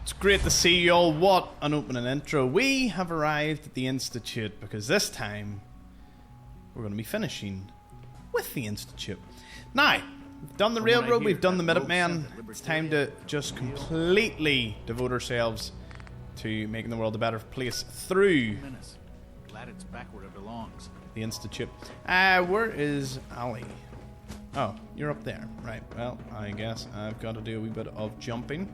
It's great to see you all. What an opening intro. We have arrived at the Institute because this time we're going to be finishing with the Institute. Now, we've done the railroad, we've done the Minutemen. It's time to just completely devote ourselves to making the world a better place through Glad it's back where it belongs. the Institute. Where is Ali? Oh, you're up there. Right, well, I guess I've got to do a wee bit of jumping.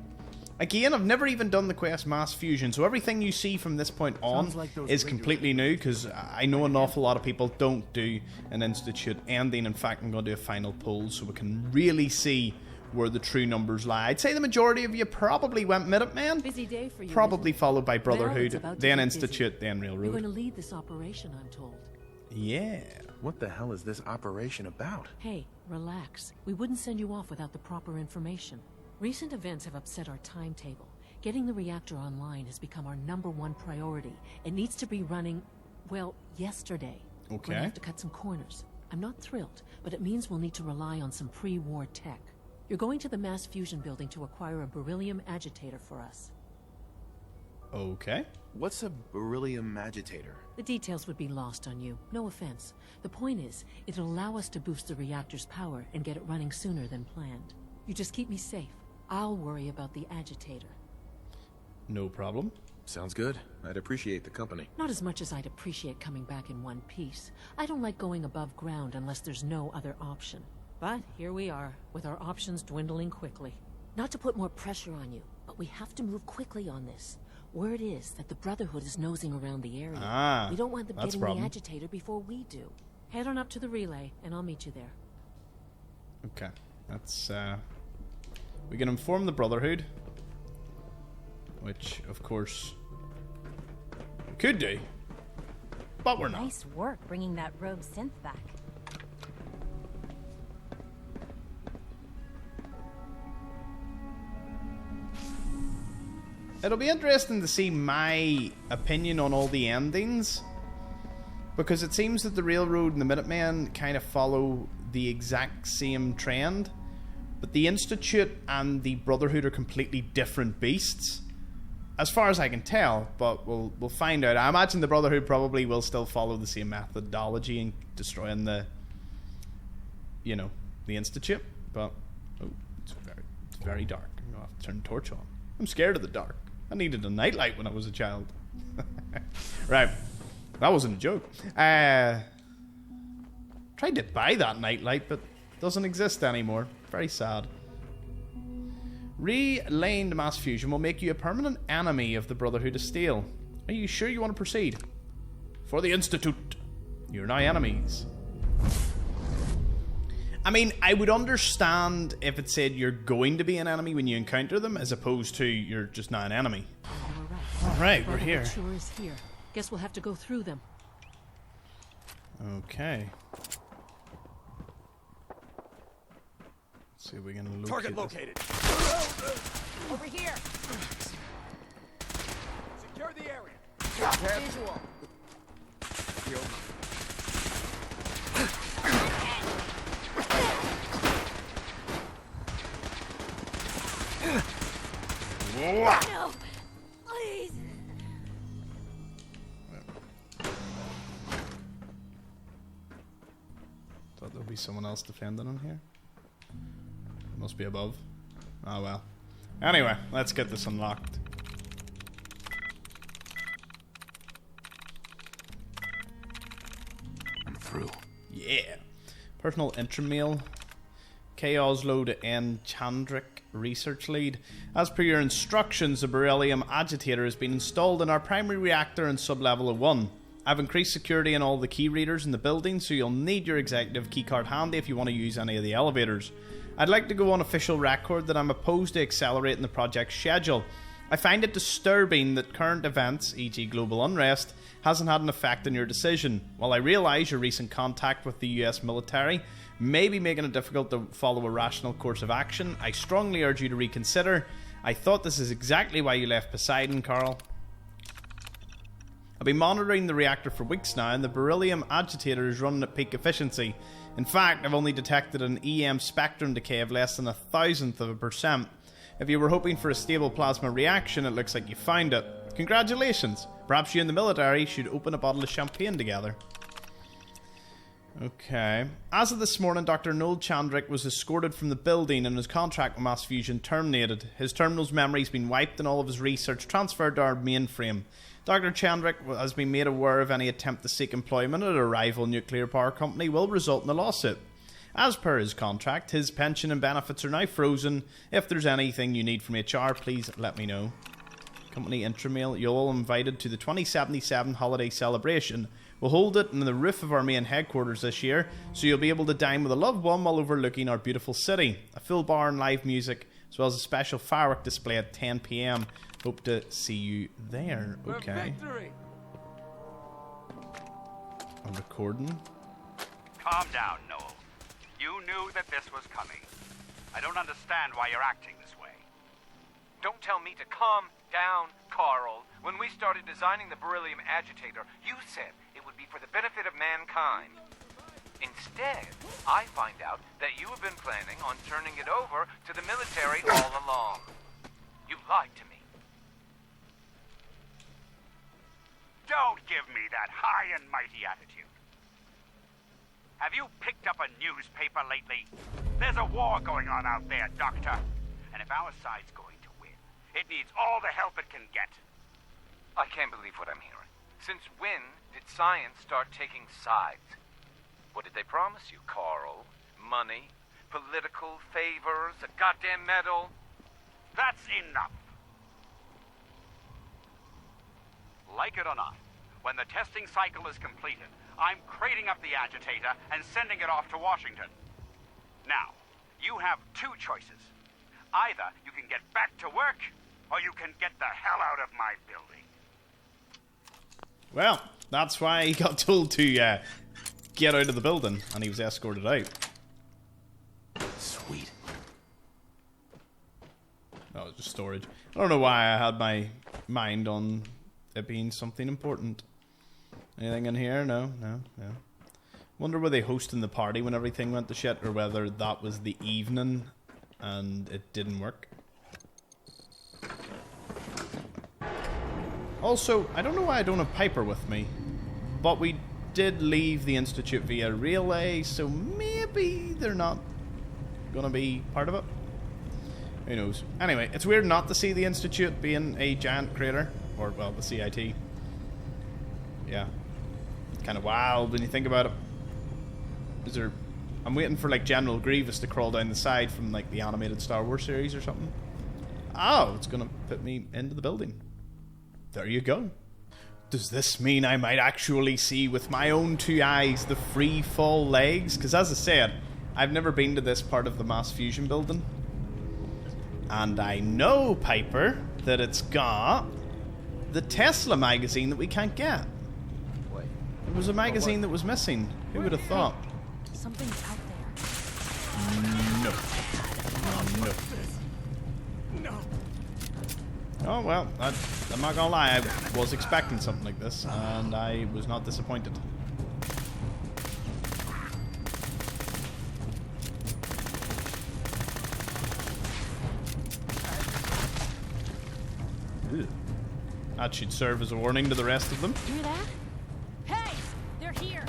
Again, I've never even done the quest Mass Fusion, so everything you see from this point on is completely new, because I know an awful lot of people don't do an Institute ending. In fact, I'm going to do a final poll so we can really see where the true numbers lie. I'd say the majority of you probably went Minutemen, Busy day for you, probably followed by Well, Brotherhood, it's about to then get Institute, busy. then You're Railroad. going to lead this operation, I'm told. Yeah. What the hell is this operation about? Hey, relax. We wouldn't send you off without the proper information. Recent events have upset our timetable. Getting the reactor online has become our #1 priority. It needs to be running, well, yesterday. We're Okay. gonna have to cut some corners. I'm not thrilled, but it means we'll need to rely on some pre-war tech. You're going to the Mass Fusion building to acquire a beryllium agitator for us. Okay. What's a beryllium agitator? The details would be lost on you. No offense. The point is, it'll allow us to boost the reactor's power and get it running sooner than planned. You just keep me safe. I'll worry about the agitator. No problem. Sounds good. I'd appreciate the company. Not as much as I'd appreciate coming back in one piece. I don't like going above ground unless there's no other option. But here we are, with our options dwindling quickly. Not to put more pressure on you, but we have to move quickly on this. Word is that the Brotherhood is nosing around the area. We don't want them that's getting a problem. the agitator before we do. Head on up to the relay, and I'll meet you there. Okay. That's, we can inform the Brotherhood, which, of course, we could do, but we're not. Nice work bringing that rogue synth back. It'll be interesting to see my opinion on all the endings, because it seems that the Railroad and the Minutemen kind of follow the exact same trend, but the Institute and the Brotherhood are completely different beasts, as far as I can tell. But we'll find out. I imagine the Brotherhood probably will still follow the same methodology in destroying the Institute. But it's very dark. I'm gonna have to turn the torch on. I'm scared of the dark. I needed a nightlight when I was a child. Right, that wasn't a joke. Tried to buy that nightlight, but it doesn't exist anymore. Very sad. Relaying to Mass Fusion will make you a permanent enemy of the Brotherhood of Steel. Are you sure you want to proceed? For the Institute, you're now enemies. I mean, I would understand if it said you're going to be an enemy when you encounter them, as opposed to you're just not an enemy. Alright, we're here. Sure is here. Guess we'll have to go through them. Okay. Let's see if we can locate Target this. located. Over here! Secure the area. Visual. No! Please! Thought there'd be someone else defending in here. Must be above. Oh well. Anyway, let's get this unlocked. I'm through. Yeah. Personal intrameal. K. Oslo to N. Chandrik, research lead. As per your instructions, a beryllium agitator has been installed in our primary reactor in sub-level 1. I've increased security in all the key readers in the building, so you'll need your executive keycard handy if you want to use any of the elevators. I'd like to go on official record that I'm opposed to accelerating the project's schedule. I find it disturbing that current events, e.g. global unrest, hasn't had an effect on your decision. While I realise your recent contact with the US military may be making it difficult to follow a rational course of action, I strongly urge you to reconsider. I thought this is exactly why you left Poseidon, Carl. I've been monitoring the reactor for weeks now, and the beryllium agitator is running at peak efficiency. In fact, I've only detected an EM spectrum decay of less than 1,000th of a percent. If you were hoping for a stable plasma reaction, it looks like you found it. Congratulations! Perhaps you and the military should open a bottle of champagne together. Okay. As of this morning, Dr. Noel Chandrick was escorted from the building and his contract with Mass Fusion terminated. His terminal's memory's been wiped and all of his research transferred to our mainframe. Dr. Chandrick has been made aware of any attempt to seek employment at a rival nuclear power company will result in a lawsuit. As per his contract, his pension and benefits are now frozen. If there's anything you need from HR, please let me know. Company intramail. You're all invited to the 2077 holiday celebration. We'll hold it in the roof of our main headquarters this year, so you'll be able to dine with a loved one while overlooking our beautiful city. A full bar and live music, as well as a special firework display at 10 PM. Hope to see you there. Okay. I'm recording. Calm down, Noel. You knew that this was coming. I don't understand why you're acting this way. Don't tell me to calm down, Carl. When we started designing the beryllium agitator, you said it would be for the benefit of mankind. Instead, I find out that you have been planning on turning it over to the military all along. You lied to me. Don't give me that high and mighty attitude. Have you picked up a newspaper lately? There's a war going on out there, Doctor. And if our side's going to win, it needs all the help it can get. I can't believe what I'm hearing. Since when did science start taking sides? What did they promise you, Carl? Money? Political favors? A goddamn medal? That's enough. Like it or not, when the testing cycle is completed, I'm crating up the agitator and sending it off to Washington. Now, you have two choices. Either you can get back to work, or you can get the hell out of my building. Well, that's why he got told to get out of the building, and he was escorted out. Sweet. That was just storage. I don't know why I had my mind on it being something important. Anything in here? No. Wonder were they hosting the party when everything went to shit, or whether that was the evening and it didn't work. Also, I don't know why I don't have Piper with me, but we did leave the Institute via relay, so maybe they're not gonna be part of it. Who knows? Anyway, it's weird not to see the Institute being a giant crater, or, well, the CIT. Yeah. Kind of wild when you think about it. Is there... I'm waiting for, like, General Grievous to crawl down the side from, like, the animated Star Wars series or something. Oh, it's gonna put me into the building. There you go. Does this mean I might actually see with my own two eyes the free fall legs? Because as I said, I've never been to this part of the Mass Fusion building. And I know, Piper, that it's got the Tesla magazine that we can't get. Wait. There was a magazine that was missing. Who would have thought? Something's out there. No. Oh, well, I'm not gonna lie, I was expecting something like this, and I was not disappointed. Ew. That should serve as a warning to the rest of them. Hear that? Hey! They're here!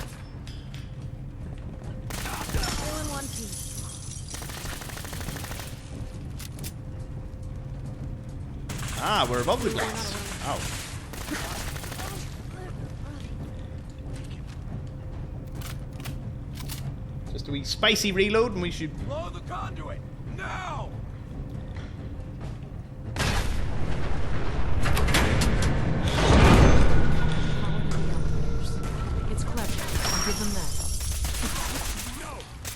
All in one piece. Ah, we're above the glass. Ow. Just a wee spicy reload and we should... Blow the conduit! Now! It's clever. I'll give them that.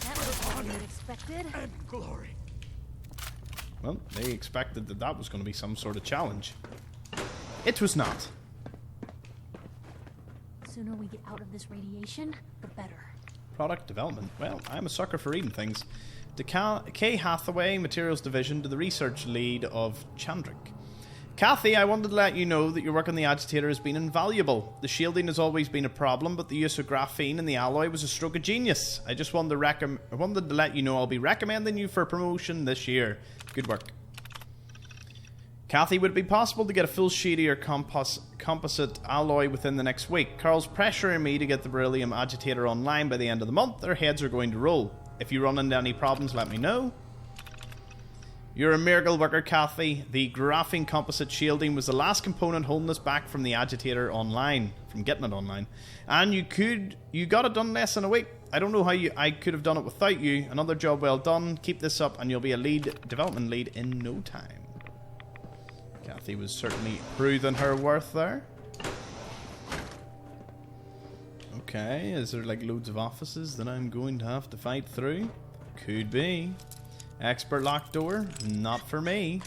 That was more than expected. And glory. Well, they expected that that was going to be some sort of challenge. It was not. Sooner we get out of this radiation, the better. Product development. Well, I'm a sucker for reading things. To Kay Hathaway, Materials Division, to the research lead of Chandrick. Kathy, I wanted to let you know that your work on the agitator has been invaluable. The shielding has always been a problem, but the use of graphene in the alloy was a stroke of genius. I just wanted to let you know I'll be recommending you for promotion this year. Good work. Kathy, would it be possible to get a full sheety or composite alloy within the next week? Carl's pressuring me to get the beryllium agitator online by the end of the month. Their heads are going to roll. If you run into any problems, let me know. You're a miracle worker, Kathy. The graphene composite shielding was the last component holding us back from the agitator online, from getting it online. And you got it done less than a week. I don't know how I could have done it without you. Another job well done. Keep this up and you'll be a development lead in no time. Kathy was certainly proving her worth there. Okay, is there like loads of offices that I'm going to have to fight through? Could be. Expert locked door? Not for me.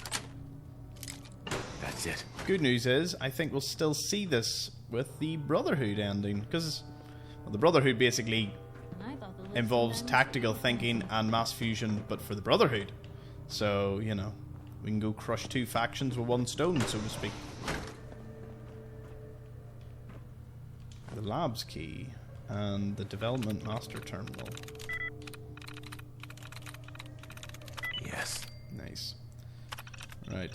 That's it. Good news is, I think we'll still see this with the Brotherhood ending. Because the Brotherhood basically involves tactical thinking and mass fusion, but for the Brotherhood. So, you know, we can go crush two factions with one stone, so to speak. The labs key and the development master terminal. Yes. Nice. Right.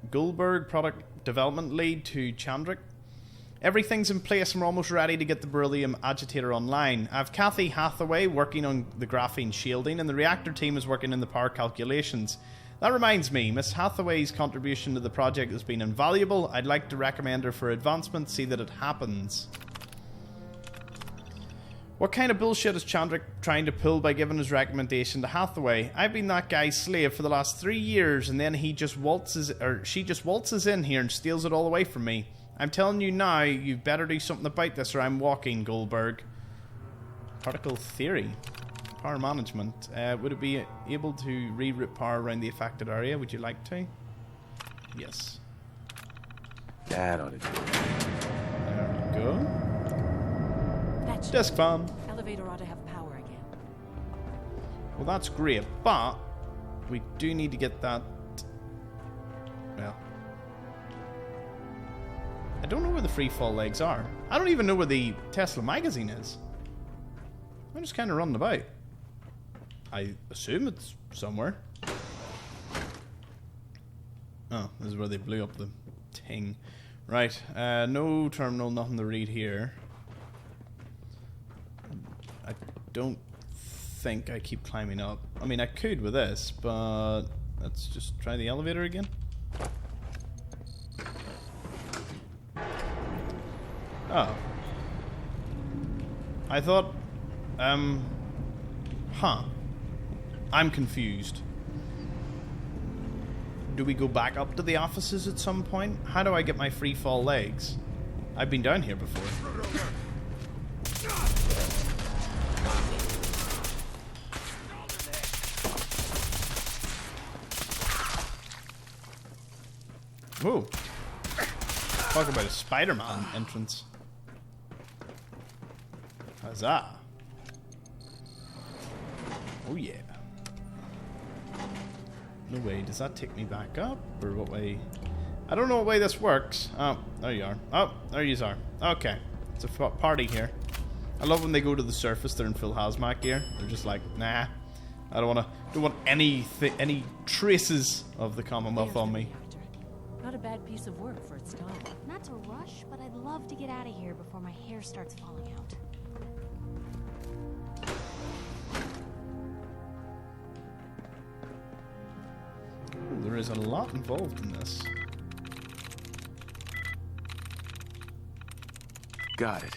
Goldberg, product development lead to Chandrik. Everything's in place and we're almost ready to get the beryllium agitator online. I have Kathy Hathaway working on the graphene shielding and the reactor team is working in the power calculations. That reminds me, Miss Hathaway's contribution to the project has been invaluable. I'd like to recommend her for advancement, see that it happens. What kind of bullshit is Chandrik trying to pull by giving his recommendation to Hathaway? I've been that guy's slave for the last 3 years and then she just waltzes in here and steals it all away from me. I'm telling you now, you better do something about this or I'm walking, Goldberg. Particle theory. Power management. Would it be able to reroute power around the affected area? Would you like to? Yes. That ought to do it. There we go. That's Desk fan. elevator ought to have power again. Well, that's great, but we do need to get that. Well, I don't know where the free fall legs are. I don't even know where the Tesla magazine is. I'm just kind of running about. I assume it's somewhere. Oh, this is where they blew up the thing. Right, no terminal, nothing to read here. I don't think I keep climbing up. I mean, I could with this, but let's just try the elevator again. Oh. I thought, I'm confused. Do we go back up to the offices at some point? How do I get my free fall legs? I've been down here before. Whoa. Talk about a Spider-Man entrance. Huzzah. Oh yeah. No way, does that take me back up? Or what way? I don't know what way this works. Oh, there you are. Oh, there you are. Okay. It's a party here. I love when they go to the surface, they're in full hazmat gear. They're just like, nah. I don't want any traces of the Commonwealth on me. Not a bad piece of work for its time. Not to rush, but I'd love to get out of here before my hair starts falling out. Ooh, there is a lot involved in this. Got it.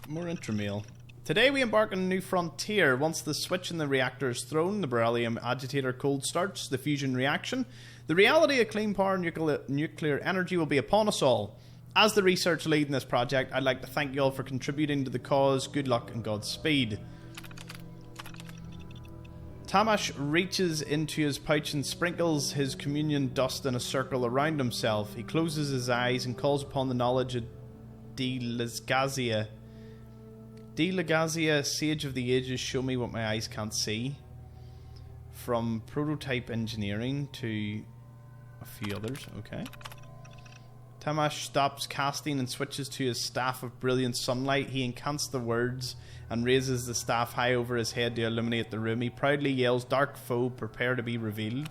More intramail. Today we embark on a new frontier. Once the switch in the reactor is thrown, the beryllium agitator cold starts the fusion reaction. The reality of clean power nuclear energy will be upon us all. As the research lead in this project, I'd like to thank you all for contributing to the cause. Good luck and Godspeed. Tamash reaches into his pouch and sprinkles his communion dust in a circle around himself. He closes his eyes and calls upon the knowledge of Delagazia. Delagazia, Sage of the Ages, show me what my eyes can't see. From prototype engineering to a few others, okay. Tamash stops casting and switches to his staff of brilliant sunlight. He incants the words and raises the staff high over his head to illuminate the room. He proudly yells, "Dark foe, prepare to be revealed."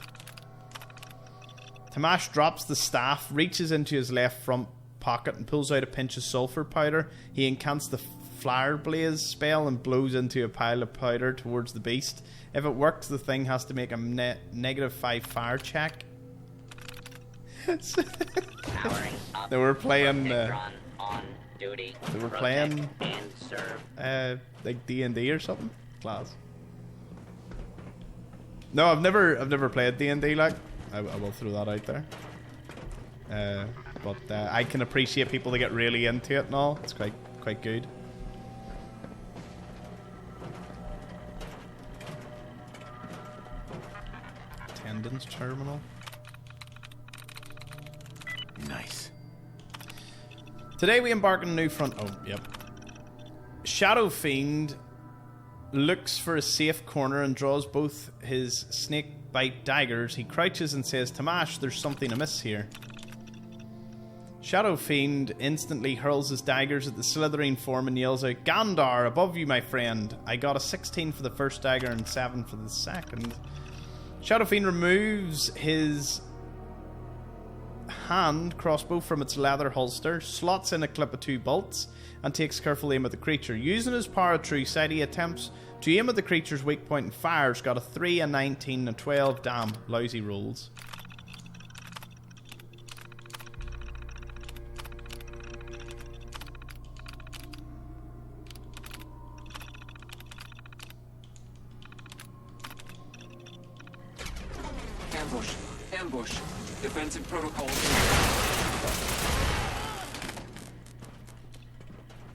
Tamash drops the staff, reaches into his left front pocket and pulls out a pinch of sulfur powder. He incants the Flare Blaze spell and blows into a pile of powder towards the beast. If it works, the thing has to make a -5 fire check. They were playing. On duty. They were playing and serve. like D&D or something. Class. No, I've never played D&D. Like, I will throw that out there. But I can appreciate people that get really into it and all. It's quite good. Attendance terminal. Nice. Today we embark on a new front. Oh, yep. Shadow Fiend looks for a safe corner and draws both his snake bite daggers. He crouches and says, "Tamash, there's something amiss here." Shadow Fiend instantly hurls his daggers at the slithering form and yells out, "Gandar, above you, my friend. I got a 16 for the first dagger and 7 for the second." Shadow Fiend removes his hand crossbow from its leather holster, slots in a clip of 2 bolts, and takes careful aim at the creature. Using his power of true sight, he attempts to aim at the creature's weak point and fires. Got a 3, a 19, and 12. Damn, lousy rolls. Ambush. Ambush. Defensive protocol.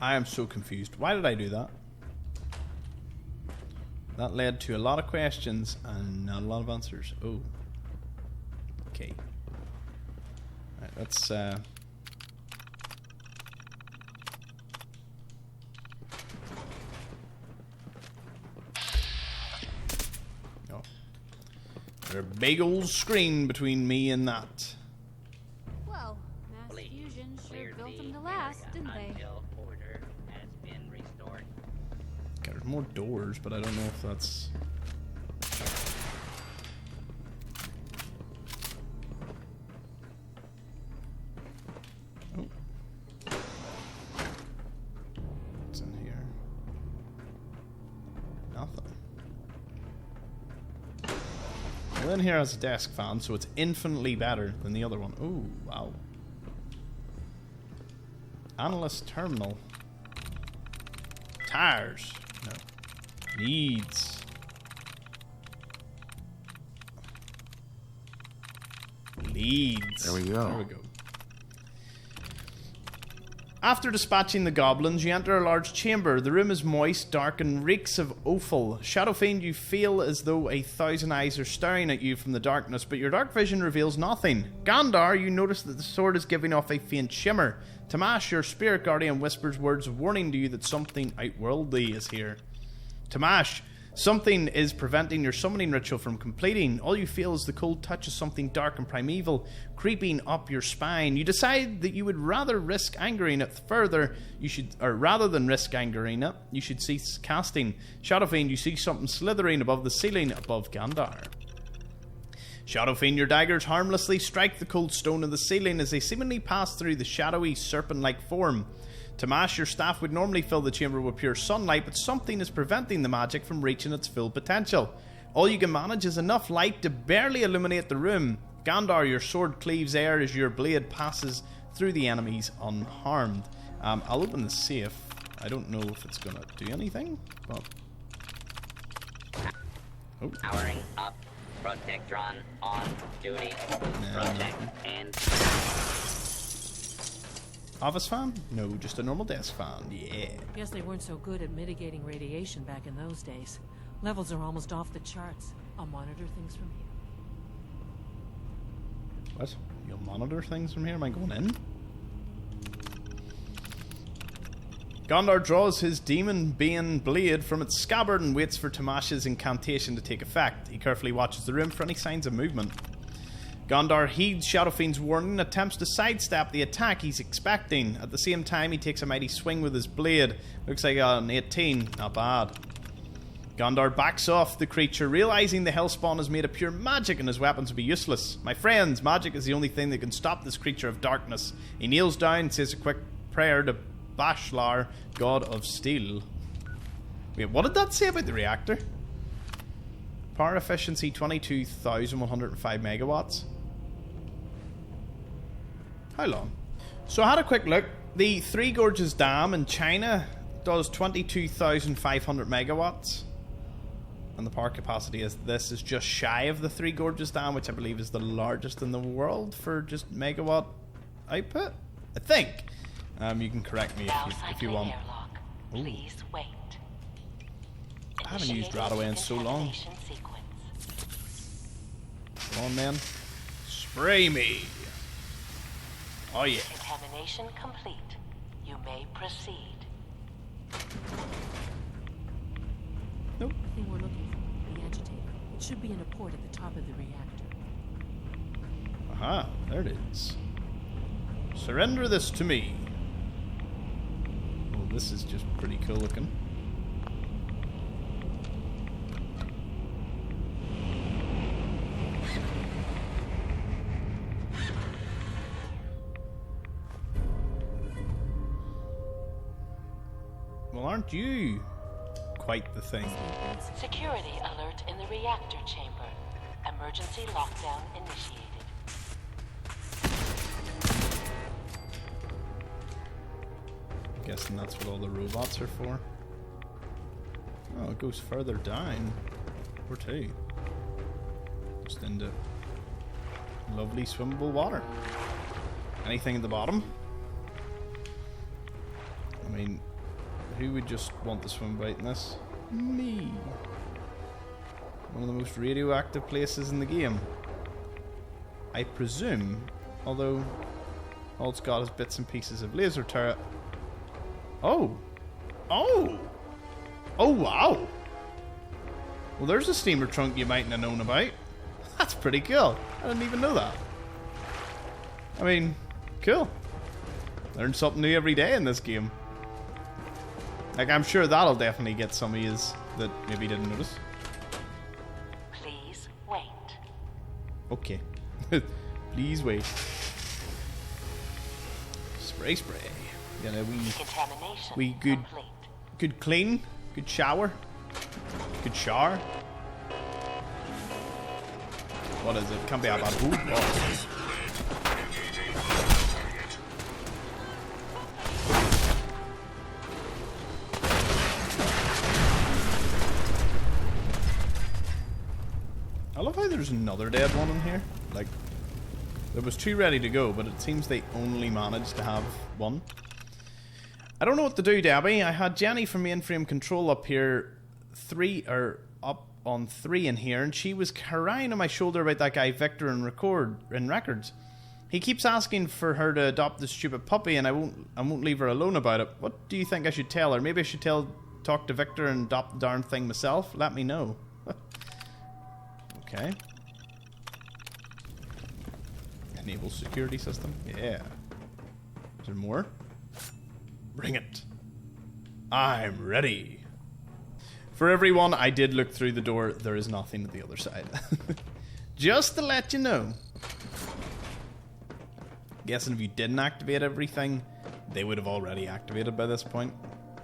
I am so confused. Why did I do that? That led to a lot of questions and not a lot of answers. Oh. Okay. Right, let's oh. There's a big old screen between me and that. Well, mass fusion sure built them to last, didn't they? Order has been restored. Okay, there's more doors, but I don't know if that's... Oh. What's in here? Nothing. Well, in here has a desk fan, so it's infinitely better than the other one. Oh, wow. Analyst terminal. Tires. No. Needs. Leads. There we go. There we go. After dispatching the goblins, you enter a large chamber. The room is moist, dark, and reeks of offal. Shadow Fiend, you feel as though 1,000 eyes are staring at you from the darkness, but your dark vision reveals nothing. Gandar, you notice that the sword is giving off a faint shimmer. Tamash, your spirit guardian, whispers words of warning to you that something outworldly is here. Tamash, something is preventing your summoning ritual from completing. All you feel is the cold touch of something dark and primeval creeping up your spine. You decide that you would rather risk angering it further. Rather than risk angering it, you should cease casting. Shadow Fiend, you see something slithering above the ceiling above Gandar. Shadow Fiend, your daggers harmlessly strike the cold stone of the ceiling as they seemingly pass through the shadowy serpent-like form. Tamash, your staff would normally fill the chamber with pure sunlight, but something is preventing the magic from reaching its full potential. All you can manage is enough light to barely illuminate the room. Gandar, your sword cleaves air as your blade passes through the enemies unharmed. I'll open the safe. I don't know if it's going to do anything, but... Oh. Powering up. Protectron on duty. Protect and... Office fan? No, just a normal desk fan. Yeah. Guess they weren't so good at mitigating radiation back in those days. Levels are almost off the charts. I'll monitor things from here. What? You'll monitor things from here? Am I going in? Gondar draws his demon bane blade from its scabbard and waits for Tamash's incantation to take effect. He carefully watches the room for any signs of movement. Gondar heeds Shadow Fiend's warning and attempts to sidestep the attack he's expecting. At the same time, he takes a mighty swing with his blade. Looks like an 18. Not bad. Gondar backs off the creature, realizing the hellspawn is made of pure magic and his weapons will be useless. My friends, magic is the only thing that can stop this creature of darkness. He kneels down, says a quick prayer to Bashlar, god of steel. Wait, what did that say about the reactor? Power efficiency 22,105 megawatts. How long? So I had a quick look. The Three Gorges Dam in China does 22,500 megawatts. And the power capacity is this is just shy of the Three Gorges Dam, which I believe is the largest in the world for just megawatt output. I think. You can correct me if you want. Please wait. I haven't used Radaway in so long. Come on, man. Spray me. Oh yeah. Contamination complete. You may proceed. Nope. The thing we're looking for, the agitator. It should be in a port at the top of the reactor. Aha, there it is. Surrender this to me. Well, this is just pretty cool looking. Well, aren't you quite the thing? Security alert in the reactor chamber. Emergency lockdown initiated. Guessing that's what all the robots are for. Oh, it goes further down. Where to? Just into lovely swimmable water. Anything at the bottom? I mean, who would just want to swim right in this? Me. One of the most radioactive places in the game. I presume, although all it's got is bits and pieces of laser turret. Oh! Oh! Oh, wow! Well, there's a steamer trunk you mightn't have known about. That's pretty cool. I didn't even know that. I mean, cool. Learn something new every day in this game. Like, I'm sure that'll definitely get some of yous that maybe didn't notice. Please wait. Okay. Please wait. Spray, spray. Get a wee good, complete. Good clean, good shower, good shower. What is it? Can't be about who? Oh. I love how there's another dead one in here. Like, there was two ready to go, but it seems they only managed to have one. I don't know what to do, Debbie. I had Jenny from Mainframe Control up here, up on 3 in here, and she was crying on my shoulder about that guy Victor in records. He keeps asking for her to adopt this stupid puppy, and I won't leave her alone about it. What do you think I should tell her? Maybe I should talk to Victor and adopt the darn thing myself. Let me know. Okay. Enable security system. Yeah. Is there more? Bring it. I'm ready. For everyone, I did look through the door. There is nothing at the other side. Just to let you know. Guessing if you didn't activate everything, they would have already activated by this point.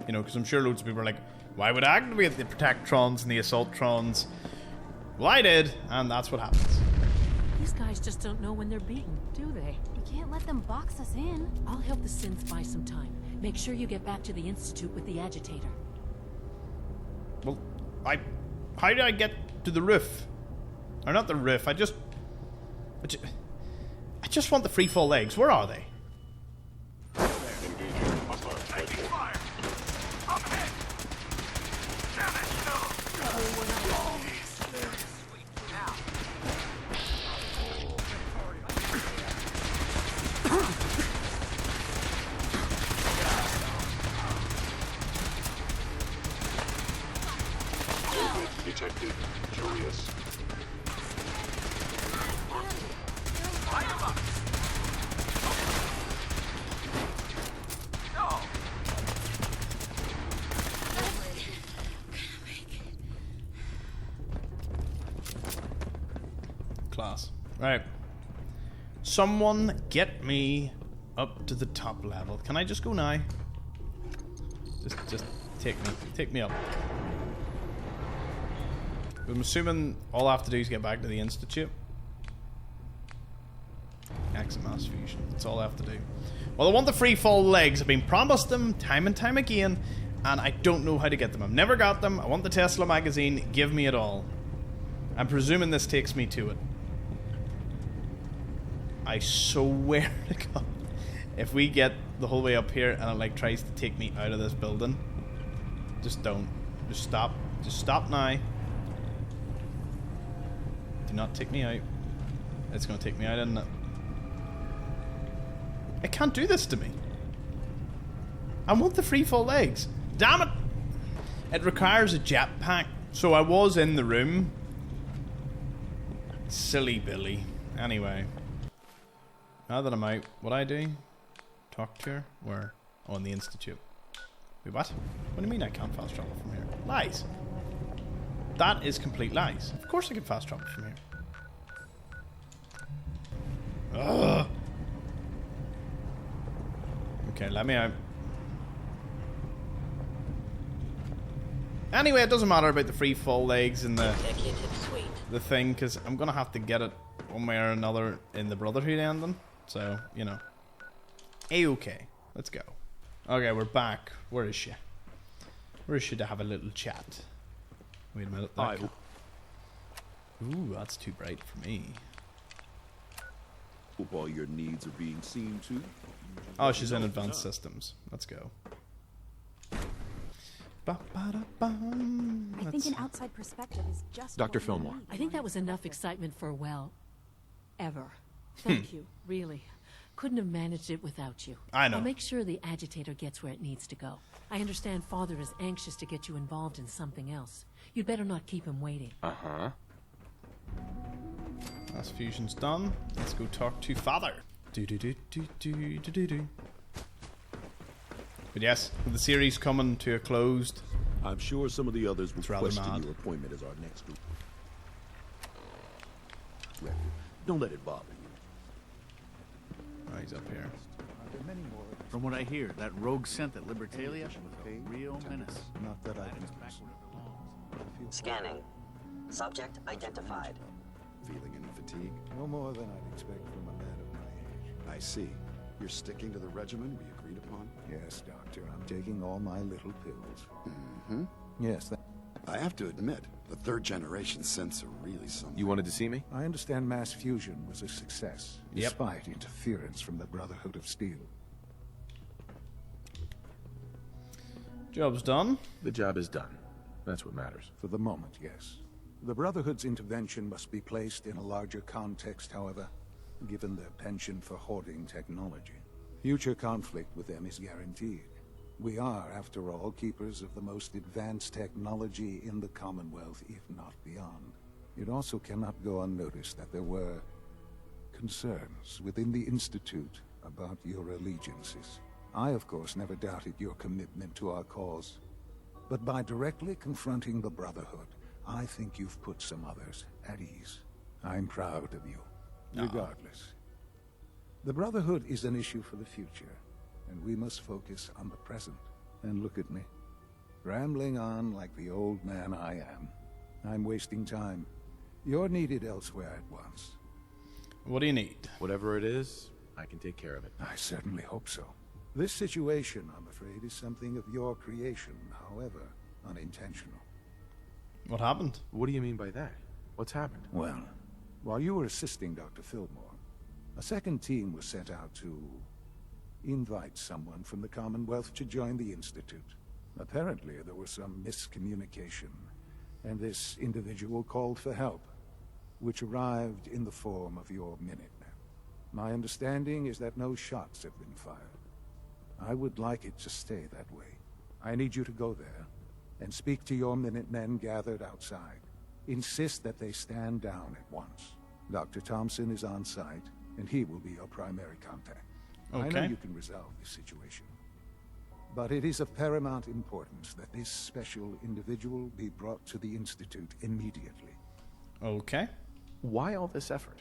You know, because I'm sure loads of people are like, why would I activate the Protectrons and the Assaultrons? Well, I did, and that's what happens. These guys just don't know when they're beaten, do they? We can't let them box us in. I'll help the synths buy some time. Make sure you get back to the Institute with the agitator. Well, how did I get to the roof? Or not the roof, I just want the free fall legs. Where are they? Detected. Curious. Right. Someone get me up to the top level. Can I just go now? Just take me up. I'm assuming all I have to do is get back to the Institute. Exit mass fusion. That's all I have to do. Well, I want the free fall legs. I've been promised them time and time again, and I don't know how to get them. I've never got them. I want the Tesla magazine. Give me it all. I'm presuming this takes me to it. I swear to God, if we get the whole way up here and it like tries to take me out of this building, just don't. Just stop. Just stop now. Do not take me out. It's going to take me out, isn't it? It can't do this to me. I want the free fall legs. Damn it! It requires a jetpack. So I was in the room. Silly Billy. Anyway. Now that I'm out, what I do? Talk to her? Where? Oh, in the Institute. Wait, what? What do you mean I can't fast travel from here? Lies. That is complete lies. Of course I can fast travel from here. Ugh. Okay, let me out. Anyway, it doesn't matter about the free fall legs and the thing, because I'm going to have to get it one way or another in the Brotherhood ending. So, you know. A-okay. Let's go. Okay, we're back. Where is she? Where is she to have a little chat? Wait a minute. Ooh, that's too bright for me. Hope all your needs are being seen to. Oh, she's in advanced systems. Let's go. I think an outside perspective is just Dr. Fillmore. I think that was enough excitement for, well, ever. Thank you, really. Couldn't have managed it without you. I know. I'll make sure the agitator gets where it needs to go. I understand Father is anxious to get you involved in something else. You'd better not keep him waiting. Uh-huh. Mass fusion's done. Let's go talk to Father. Do-do-do-do-do-do-do-do. But yes, with the series coming to a close, I'm sure some of the others will question mad. your appointment as our next group. Don't let it bother you. Oh, he's up here. From what I hear, that rogue scent at Libertalia was a real menace. Not that I can. Scanning. Subject identified. Feeling any fatigue? No more than I'd expect from a man of my age. I see. You're sticking to the regimen we agreed upon? Yes, Doctor. I'm taking all my little pills. Mm-hmm. Yes, I have to admit, the third generation scents are really something. You wanted to see me? I understand mass fusion was a success, despite interference from the Brotherhood of Steel. Job's done. The job is done. That's what matters. For the moment, yes. The Brotherhood's intervention must be placed in a larger context, however, given their penchant for hoarding technology. Future conflict with them is guaranteed. We are, after all, keepers of the most advanced technology in the Commonwealth, if not beyond. It also cannot go unnoticed that there were concerns within the Institute about your allegiances. I, of course, never doubted your commitment to our cause. But by directly confronting the Brotherhood, I think you've put some others at ease. I'm proud of you, regardless. The Brotherhood is an issue for the future, and we must focus on the present. And look at me, rambling on like the old man I am. I'm wasting time. You're needed elsewhere at once. What do you need? Whatever it is, I can take care of it. I certainly hope so. This situation, I'm afraid, is something of your creation, however unintentional. What happened? What do you mean by that? What's happened? Well, while you were assisting Dr. Fillmore, a second team was sent out to invite someone from the Commonwealth to join the Institute. Apparently, there was some miscommunication, and this individual called for help, which arrived in the form of your Minutemen. My understanding is that no shots have been fired. I would like it to stay that way. I need you to go there and speak to your Minutemen gathered outside. Insist that they stand down at once. Dr. Thompson is on site, and he will be your primary contact. Okay. I know you can resolve this situation. But it is of paramount importance that this special individual be brought to the Institute immediately. Okay. Why all this effort?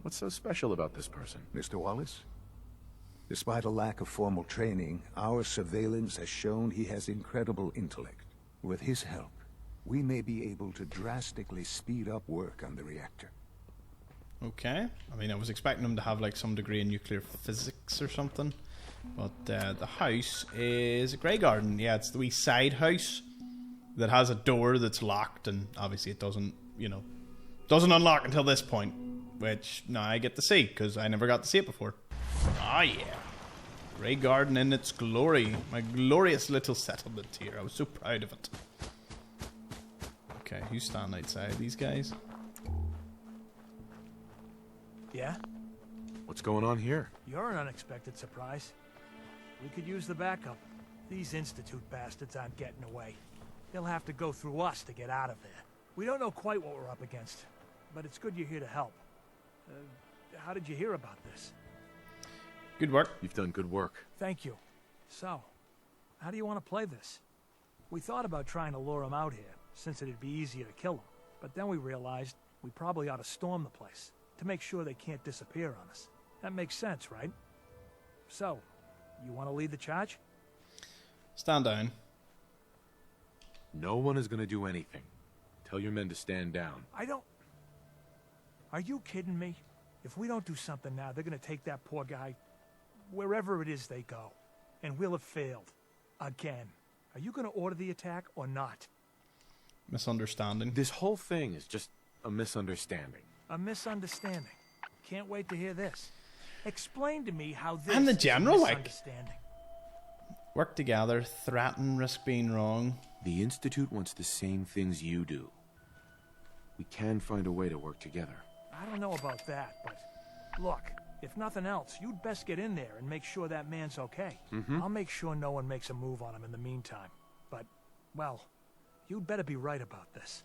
What's so special about this person? Mr. Wallace? Despite a lack of formal training, our surveillance has shown he has incredible intellect. With his help, we may be able to drastically speed up work on the reactor. Okay. I mean, I was expecting him to have like some degree in nuclear physics or something. But the house is a Grey Garden. Yeah, it's the wee side house that has a door that's locked, and obviously it doesn't, doesn't unlock until this point, which now I get to see, because I never got to see it before. Ah, yeah. Grey Garden in its glory. My glorious little settlement here. I was so proud of it. Okay, who's standing outside? These guys? Yeah? What's going on here? You're an unexpected surprise. We could use the backup. These Institute bastards aren't getting away. They'll have to go through us to get out of there. We don't know quite what we're up against, but it's good you're here to help. How did you hear about this? Good work. You've done good work. Thank you. So, how do you want to play this? We thought about trying to lure him out here, since it'd be easier to kill him. But then we realized we probably ought to storm the place, to make sure they can't disappear on us. That makes sense, right? So, you want to lead the charge? Stand down. No one is going to do anything. Tell your men to stand down. Are you kidding me? If we don't do something now, they're going to take that poor guy wherever it is they go. And we'll have failed. Again. Are you going to order the attack or not? Misunderstanding. This whole thing is just a misunderstanding. A misunderstanding. Can't wait to hear this. Explain to me how this and the general, is a like, misunderstanding. Work together, threaten, risk being wrong. The Institute wants the same things you do. We can find a way to work together. I don't know about that, but look, if nothing else, you'd best get in there and make sure that man's okay. I'll make sure no one makes a move on him in the meantime. But, well, you'd better be right about this.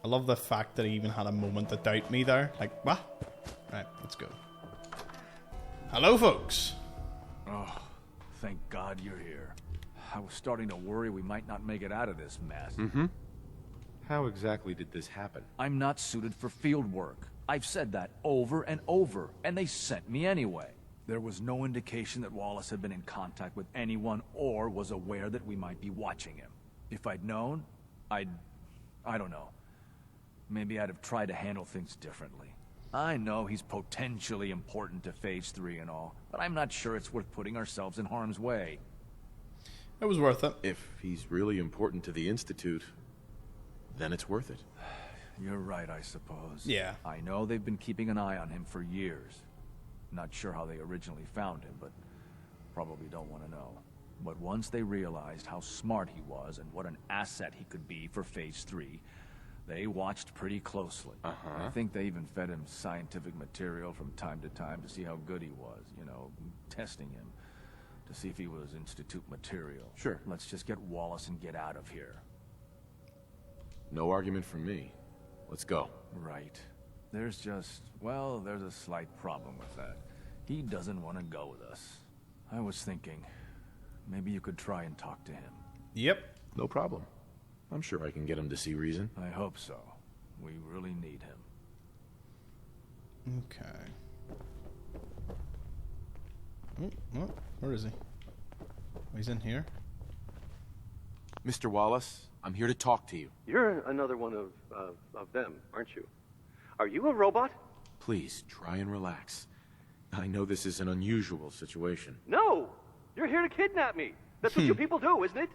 I love the fact that he even had a moment to doubt me there. Like, what? Right, let's go. Hello, folks. Oh, thank God you're here. I was starting to worry we might not make it out of this mess. How exactly did this happen? I'm not suited for field work. I've said that over and over, and they sent me anyway. There was no indication that Wallace had been in contact with anyone or was aware that we might be watching him. If I'd known, I don't know. Maybe I'd have tried to handle things differently. I know he's potentially important to Phase 3 and all, but I'm not sure it's worth putting ourselves in harm's way. It was worth it. If he's really important to the Institute, then it's worth it. You're right, I suppose. Yeah. I know they've been keeping an eye on him for years. Not sure how they originally found him, but probably don't want to know. But once they realized how smart he was and what an asset he could be for Phase 3, they watched pretty closely. I think they even fed him scientific material from time to time to see how good he was, testing him to see if he was Institute material. Sure. Let's just get Wallace and get out of here. No argument from me. Let's go. Right. There's a slight problem with that. He doesn't want to go with us. I was thinking, maybe you could try and talk to him. Yep. No problem. I'm sure I can get him to see reason. I hope so. We really need him. Okay. Oh, where is he? Oh, he's in here. Mr. Wallace, I'm here to talk to you. You're another one of them, aren't you? Are you a robot? Please, try and relax. I know this is an unusual situation. No! You're here to kidnap me. That's what you people do, isn't it?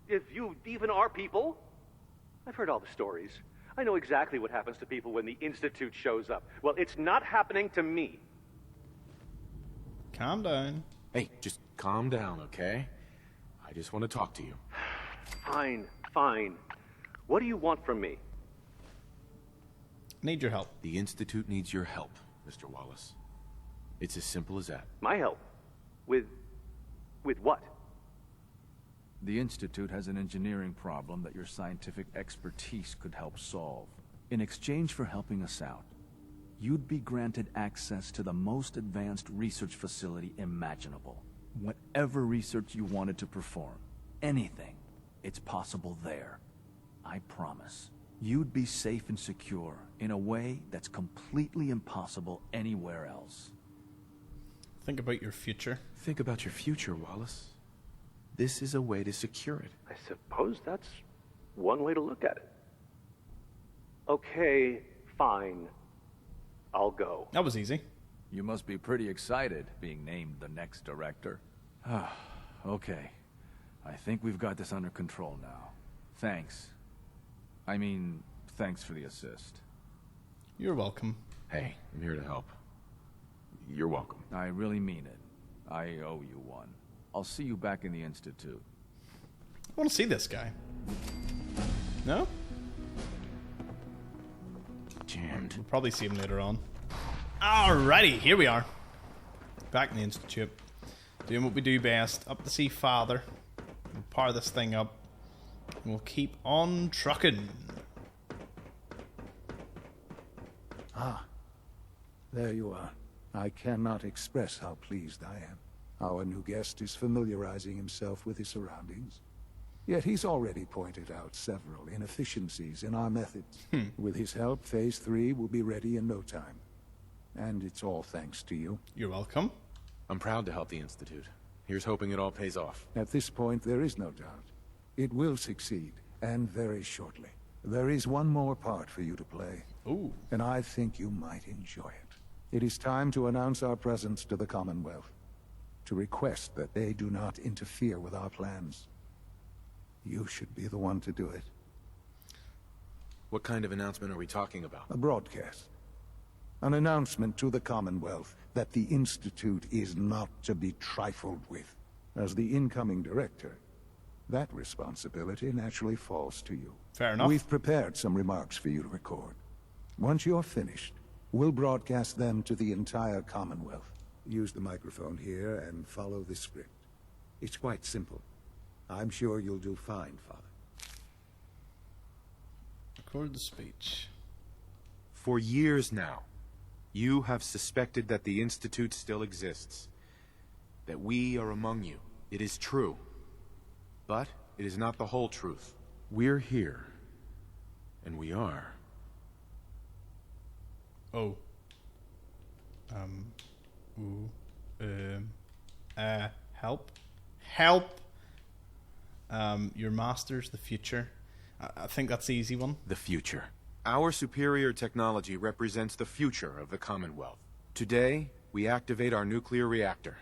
If you even are people. I've heard all the stories. I know exactly what happens to people when the Institute shows up. Well, it's not happening to me. Calm down. Hey, just calm down, okay? I just want to talk to you. Fine, fine. What do you want from me? Need your help. The Institute needs your help, Mr. Wallace. It's as simple as that. My help? With what? The Institute has an engineering problem that your scientific expertise could help solve. In exchange for helping us out, you'd be granted access to the most advanced research facility imaginable. Whatever research you wanted to perform, anything, it's possible there. I promise. You'd be safe and secure in a way that's completely impossible anywhere else. Think about your future. Think about your future, Wallace. This is a way to secure it. I suppose that's one way to look at it. Okay, fine. I'll go. That was easy. You must be pretty excited being named the next director. Okay. I think we've got this under control now. Thanks. I mean, thanks for the assist. You're welcome. Hey, I'm here to help. You're welcome. I really mean it. I owe you one. I'll see you back in the Institute. I want to see this guy. No? Jammed. We'll probably see him later on. Alrighty, here we are. Back in the Institute. Doing what we do best. Up to see Father. We'll power this thing up. And we'll keep on trucking. Ah, there you are. I cannot express how pleased I am. Our new guest is familiarizing himself with his surroundings. Yet he's already pointed out several inefficiencies in our methods. With his help, Phase 3 will be ready in no time. And it's all thanks to you. You're welcome. I'm proud to help the Institute. Here's hoping it all pays off. At this point, there is no doubt. It will succeed, and very shortly. There is one more part for you to play. Ooh. And I think you might enjoy it. It is time to announce our presence to the Commonwealth. To request that they do not interfere with our plans. You should be the one to do it. What kind of announcement are we talking about? A broadcast. An announcement to the Commonwealth that the Institute is not to be trifled with. As the incoming director, that responsibility naturally falls to you. Fair enough. We've prepared some remarks for you to record. Once you're finished, we'll broadcast them to the entire Commonwealth. Use the microphone here and follow the script. It's quite simple. I'm sure you'll do fine, Father. Record the speech. For years now, you have suspected that the Institute still exists. That we are among you. It is true. But it is not the whole truth. We're here. And we are. Oh. Help. Help! Your master's the future. I think that's the easy one. The future. Our superior technology represents the future of the Commonwealth. Today, we activate our nuclear reactor,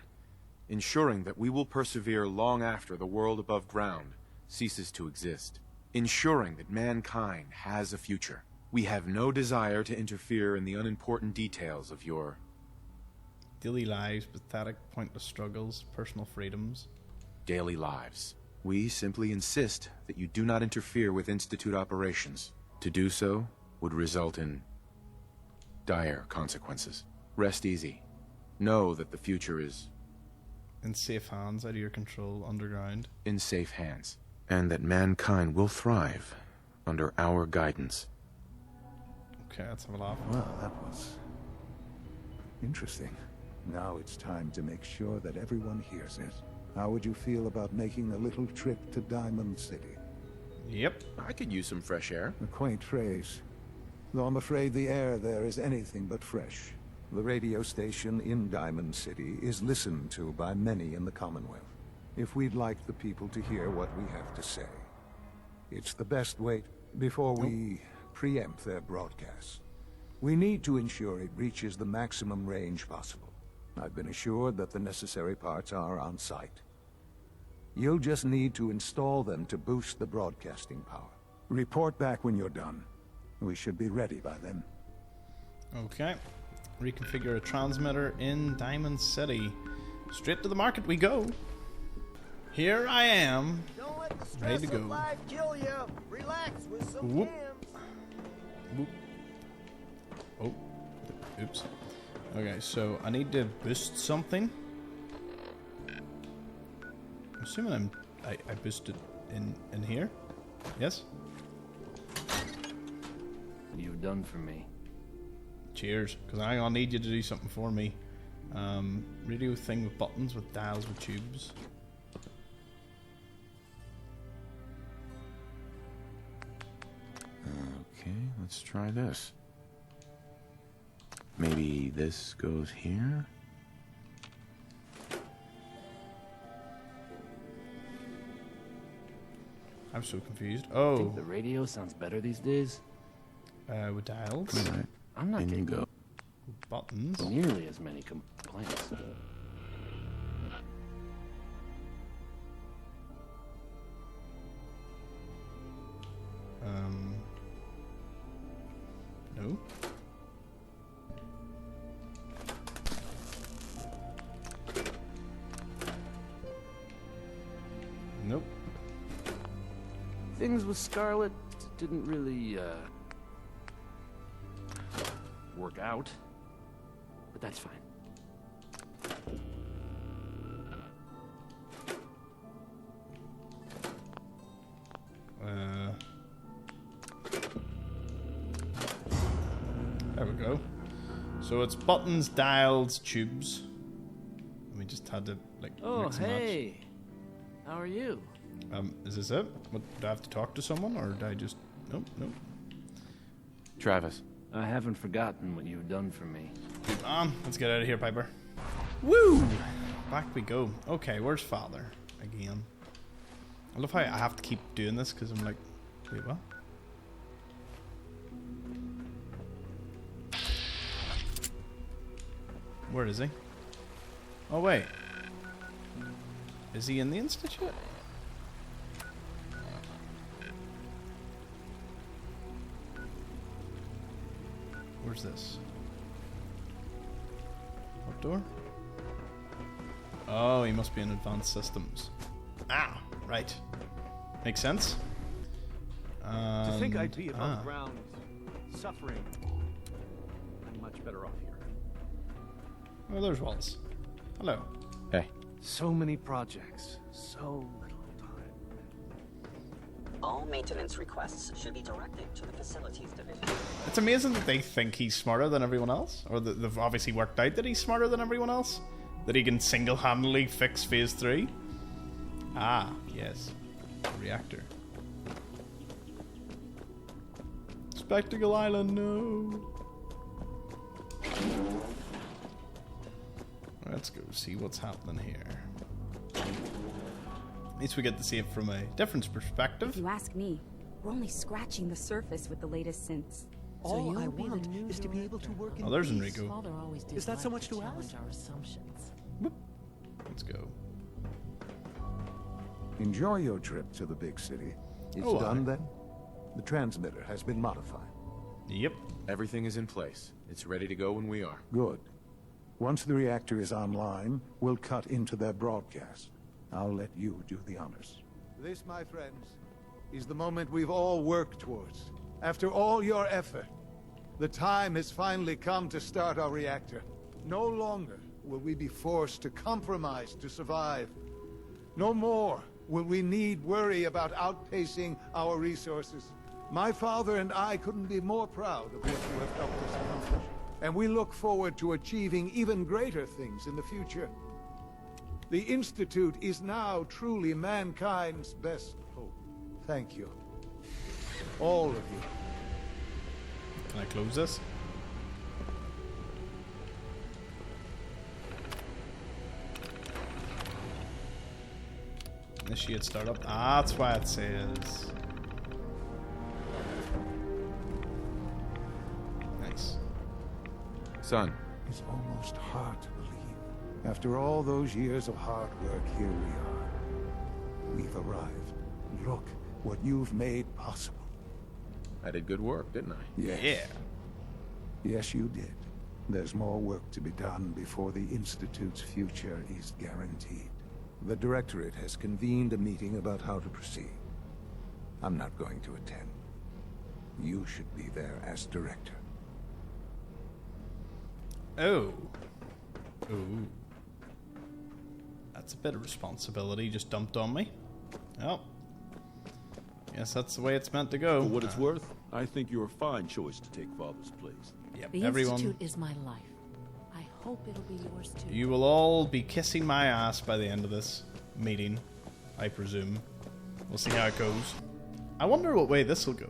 ensuring that we will persevere long after the world above ground ceases to exist. Ensuring that mankind has a future. We have no desire to interfere in the unimportant details of your daily lives, pathetic, pointless struggles, personal freedoms. Daily lives. We simply insist that you do not interfere with Institute operations. To do so would result in dire consequences. Rest easy. Know that the future is in safe hands, out of your control, underground. In safe hands. And that mankind will thrive under our guidance. Okay, let's have a laugh. Well, that was interesting. Now it's time to make sure that everyone hears it. How would you feel about making a little trip to Diamond City? Yep. I could use some fresh air. A quaint phrase. Though I'm afraid the air there is anything but fresh. The radio station in Diamond City is listened to by many in the Commonwealth. If we'd like the people to hear what we have to say, it's the best way before we preempt their broadcasts. We need to ensure it reaches the maximum range possible. I've been assured that the necessary parts are on site. You'll just need to install them to boost the broadcasting power. Report back when you're done. We should be ready by then. Okay. Reconfigure a transmitter in Diamond City. Straight to the market we go. Here I am. Don't let the stress ready to go. of life kill you. Relax with some Whoop. jams. Whoop. Oh. Oops. Okay, so I need to boost something. I'm assuming I boosted in here. Yes? You've done for me. Cheers, because I'm gonna need you to do something for me. Radio thing with buttons, with dials, with tubes. Okay, let's try this. Maybe this goes here? I'm so confused. I Oh. think the radio sounds better these days. With dials. Alright. I'm not getting go. Buttons. nearly as many complaints. No. Nope. Things with Scarlet didn't really, work out. But that's fine. There we go. So it's buttons, dials, tubes. We just had to like Oh, mix and match. hey. How are you? Is this it? What, do I have to talk to someone, or do I just... Nope, nope. Travis. I haven't forgotten what you've done for me. Let's get out of here, Piper. Woo! Back we go. Okay, where's Father? Again. I love how I have to keep doing this, because I'm like... Wait, what? Where is he? Oh, wait. Is he in the Institute? Where's this? What door? Oh, he must be in Advanced Systems. Ah, right. Makes sense. To think I'd be above ground, suffering. I'm much better off here. Oh, there's Wallace. Hello. Hey. So many projects, so little time. All maintenance requests should be directed to the Facilities Division. It's amazing that they think he's smarter than everyone else. Or that they've obviously worked out that he's smarter than everyone else. That he can single-handedly fix Phase 3. Ah, yes. Reactor. Spectacle Island, no. Let's go see what's happening here. At least we get to see it from a different perspective. If you ask me, we're only scratching the surface with the latest synths. All I want is to be able to work in Oh, there's peace. Enrico. Father always did Is that so like much to ask? Our assumptions. Let's go. Enjoy your trip to the big city. It's Oh, done then? The transmitter has been modified. Yep. Everything is in place. It's ready to go when we are. Good. Once the reactor is online, we'll cut into their broadcast. I'll let you do the honors. This, my friends, is the moment we've all worked towards. After all your effort, the time has finally come to start our reactor. No longer will we be forced to compromise to survive. No more will we need worry about outpacing our resources. My father and I couldn't be more proud of what you have helped us accomplish. And we look forward to achieving even greater things in the future. The Institute is now truly mankind's best hope. Thank you. All of you. Can I close this? Initiate startup. Ah, that's why it says. Nice. Son. It's almost hard to believe. After all those years of hard work, here we are. We've arrived. Look what you've made possible. I did good work, didn't I? Yes. Yeah. Yes, you did. There's more work to be done before the Institute's future is guaranteed. The Directorate has convened a meeting about how to proceed. I'm not going to attend. You should be there as Director. Oh. Ooh. That's a bit of responsibility just dumped on me. Well, guess that's the way it's meant to go. For what it's worth, I think you're a fine choice to take Father's place. Yep, The everyone. Institute is my life. I hope it'll be yours too. You will all be kissing my ass by the end of this meeting, I presume. We'll see how it goes. I wonder what way this will go.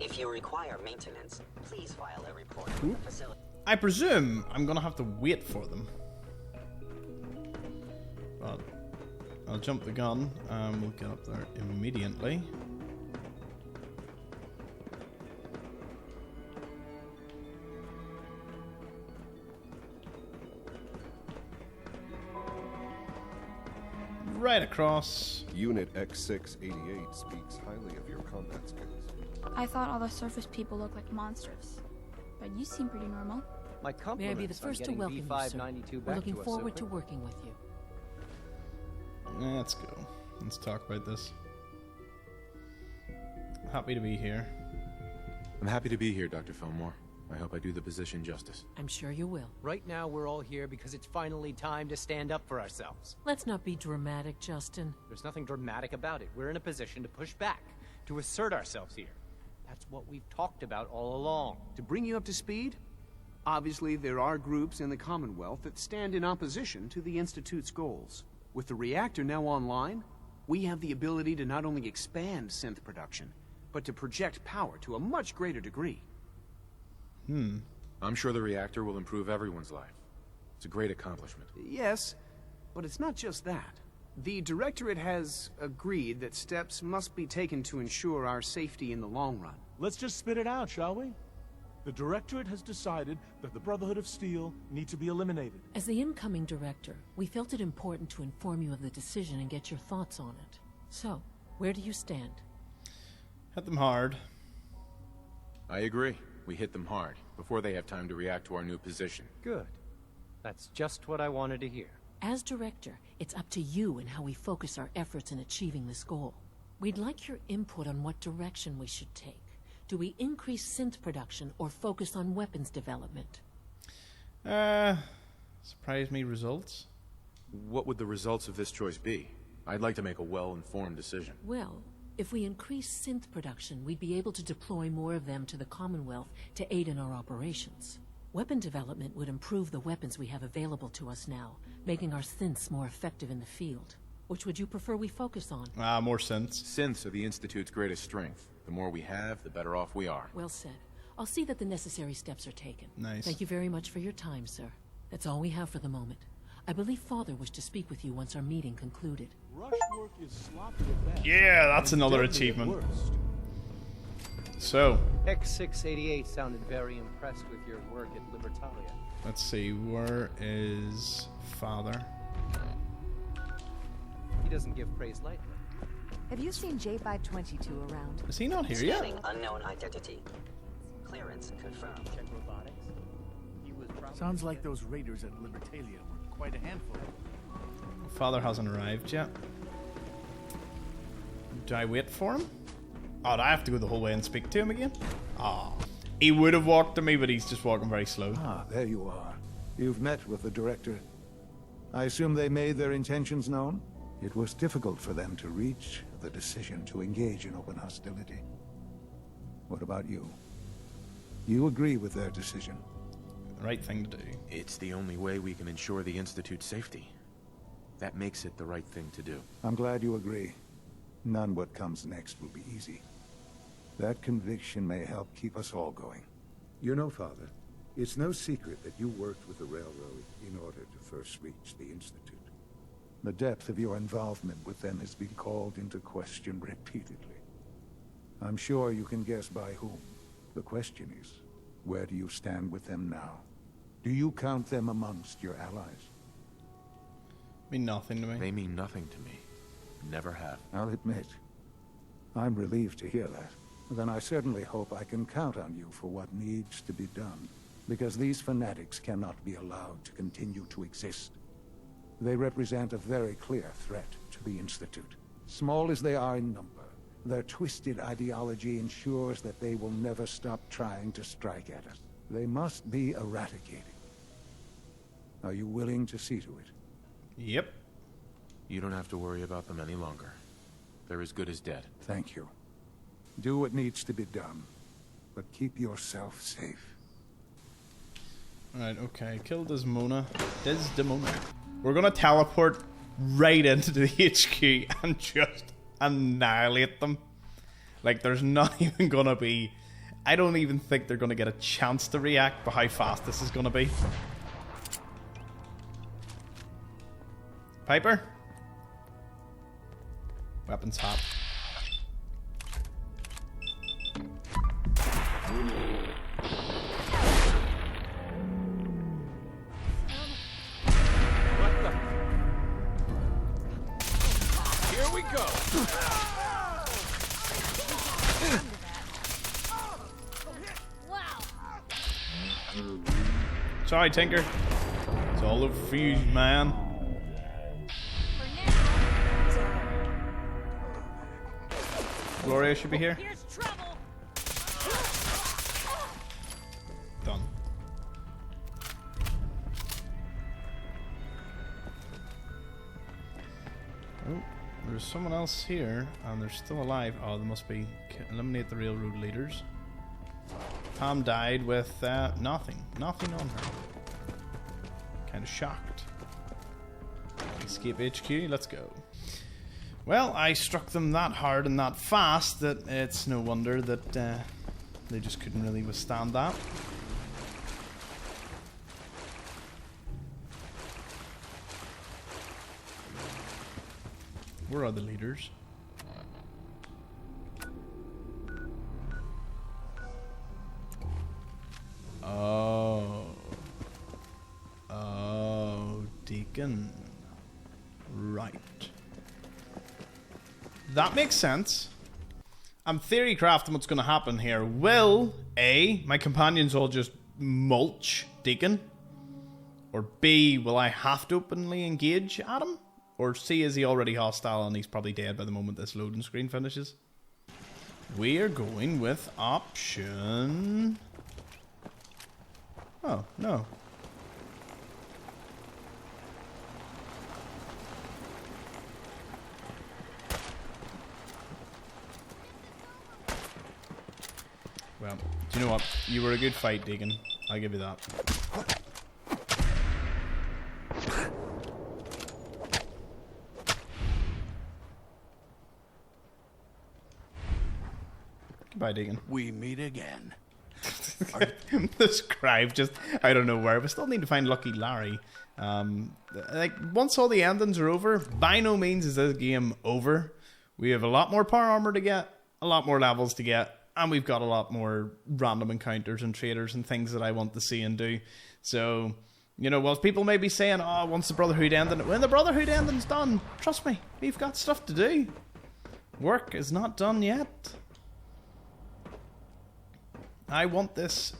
If you require maintenance, please file a report with the facility. I presume I'm gonna have to wait for them. But I'll jump the gun and we'll get up there immediately. Right across. Unit X688 speaks highly of your combat skills. I thought all the surface people looked like monsters, but you seem pretty normal. My May I be the first to welcome you, sir? We're looking forward to working with you. Let's go. Let's talk about this. Happy to be here. I'm happy to be here, Dr. Fillmore. I hope I do the position justice. I'm sure you will. Right now, we're all here because it's finally time to stand up for ourselves. Let's not be dramatic, Justin. There's nothing dramatic about it. We're in a position to push back, to assert ourselves here. That's what we've talked about all along. To bring you up to speed, obviously there are groups in the Commonwealth that stand in opposition to the Institute's goals. With the reactor now online, we have the ability to not only expand synth production, but to project power to a much greater degree. I'm sure the reactor will improve everyone's life. It's a great accomplishment. Yes, but it's not just that. The Directorate has agreed that steps must be taken to ensure our safety in the long run. Let's just spit it out, shall we? The Directorate has decided that the Brotherhood of Steel need to be eliminated. As the incoming director, we felt it important to inform you of the decision and get your thoughts on it. So, where do you stand? Hit them hard. I agree. We hit them hard, before they have time to react to our new position. Good. That's just what I wanted to hear. As director, it's up to you and how we focus our efforts in achieving this goal. We'd like your input on what direction we should take. Do we increase synth production or focus on weapons development? Surprise me results. What would the results of this choice be? I'd like to make a well-informed decision. Well, if we increase synth production, we'd be able to deploy more of them to the Commonwealth to aid in our operations. Weapon development would improve the weapons we have available to us now, making our synths more effective in the field. Which would you prefer we focus on? More synths. Synths are the Institute's greatest strength. The more we have, the better off we are. Well said. I'll see that the necessary steps are taken. Nice. Thank you very much for your time, sir. That's all we have for the moment. I believe Father wished to speak with you once our meeting concluded. Rush work is sloppy at best. Yeah, that's another achievement. So, X688 sounded very impressed with your work at Libertalia. let's see, where is Father? He doesn't give praise lightly. Have you seen J522 around? Is he not here yet? Scanning unknown identity. Clearance confirmed. Check robotics. Sounds like those raiders at Libertalia were quite a handful. Father hasn't arrived yet. Do I wait for him? Oh, do I have to go the whole way and speak to him again? Ah, he would have walked to me, but he's just walking very slow. Ah, there you are. You've met with the Directorate. I assume they made their intentions known? It was difficult for them to reach the decision to engage in open hostility. What about you? You agree with their decision? Right thing to do. It's the only way we can ensure the Institute's safety. That makes it the right thing to do. I'm glad you agree. None what comes next will be easy. That conviction may help keep us all going. You know, Father, it's no secret that you worked with the Railroad in order to first reach the Institute. The depth of your involvement with them has been called into question repeatedly. I'm sure you can guess by whom. The question is, where do you stand with them now? Do you count them amongst your allies? Mean nothing to me. They mean nothing to me. Never have. I'll admit, I'm relieved to hear that. Then I certainly hope I can count on you for what needs to be done, because these fanatics cannot be allowed to continue to exist. They represent a very clear threat to the Institute. Small as they are in number, their twisted ideology ensures that they will never stop trying to strike at us. They must be eradicated. Are you willing to see to it? Yep. You don't have to worry about them any longer. They're as good as dead. Thank you. Do what needs to be done, but keep yourself safe. Alright, okay. Kill Desdemona. We're gonna teleport right into the HQ and just annihilate them. Like, there's not even gonna be I don't even think they're going to get a chance to react by how fast this is going to be. Piper? Weapons hot. Here we go. Sorry, Tinker. It's all over for you, man. Gloria should be here. Done. Oh, there's someone else here, and they're still alive. Oh, they must be. Eliminate the railroad leaders. Tom died with nothing on her. Kind of shocked. Escape HQ, let's go. Well, I struck them that hard and that fast that it's no wonder that they just couldn't really withstand that. Where are the leaders? Oh, Deacon. Right. That makes sense. I'm theory crafting what's going to happen here. Will A, my companions all just mulch Deacon? Or B, will I have to openly engage Adam? Or C, is he already hostile and he's probably dead by the moment this loading screen finishes? We are going with option... Oh, no. Well, do you know what? You were a good fight, Deacon. I'll give you that. Goodbye, Deacon. We meet again. The scribe just, I don't know where. We still need to find Lucky Larry. Like, once all the endings are over, by no means is this game over. We have a lot more power armor to get, a lot more levels to get, and we've got a lot more random encounters and traders and things that I want to see and do. So, you know, whilst people may be saying, oh, once the Brotherhood ending, when the Brotherhood ending's done, trust me, we've got stuff to do. Work is not done yet. I want this,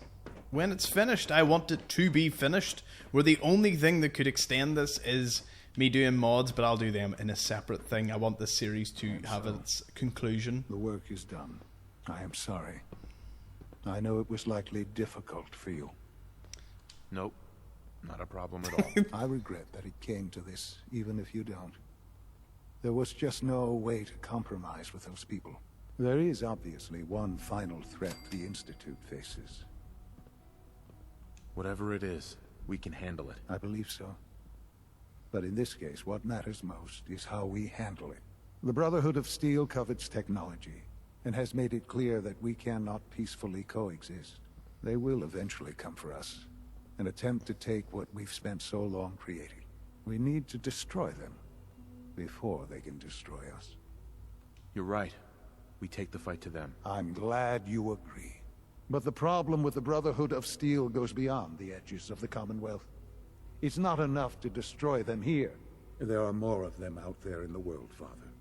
when it's finished, I want it to be finished. Where the only thing that could extend this is me doing mods, but I'll do them in a separate thing. I want this series to have its conclusion. The work is done. I am sorry. I know it was likely difficult for you. Nope, not a problem at all. I regret that it came to this, even if you don't. There was just no way to compromise with those people. There is obviously one final threat the Institute faces. Whatever it is, we can handle it. I believe so. But in this case, what matters most is how we handle it. The Brotherhood of Steel covets technology, and has made it clear that we cannot peacefully coexist. They will eventually come for us, and attempt to take what we've spent so long creating. We need to destroy them, before they can destroy us. You're right. We take the fight to them. I'm glad you agree. But the problem with the Brotherhood of Steel goes beyond the edges of the Commonwealth. It's not enough to destroy them here. There are more of them out there in the world, Father.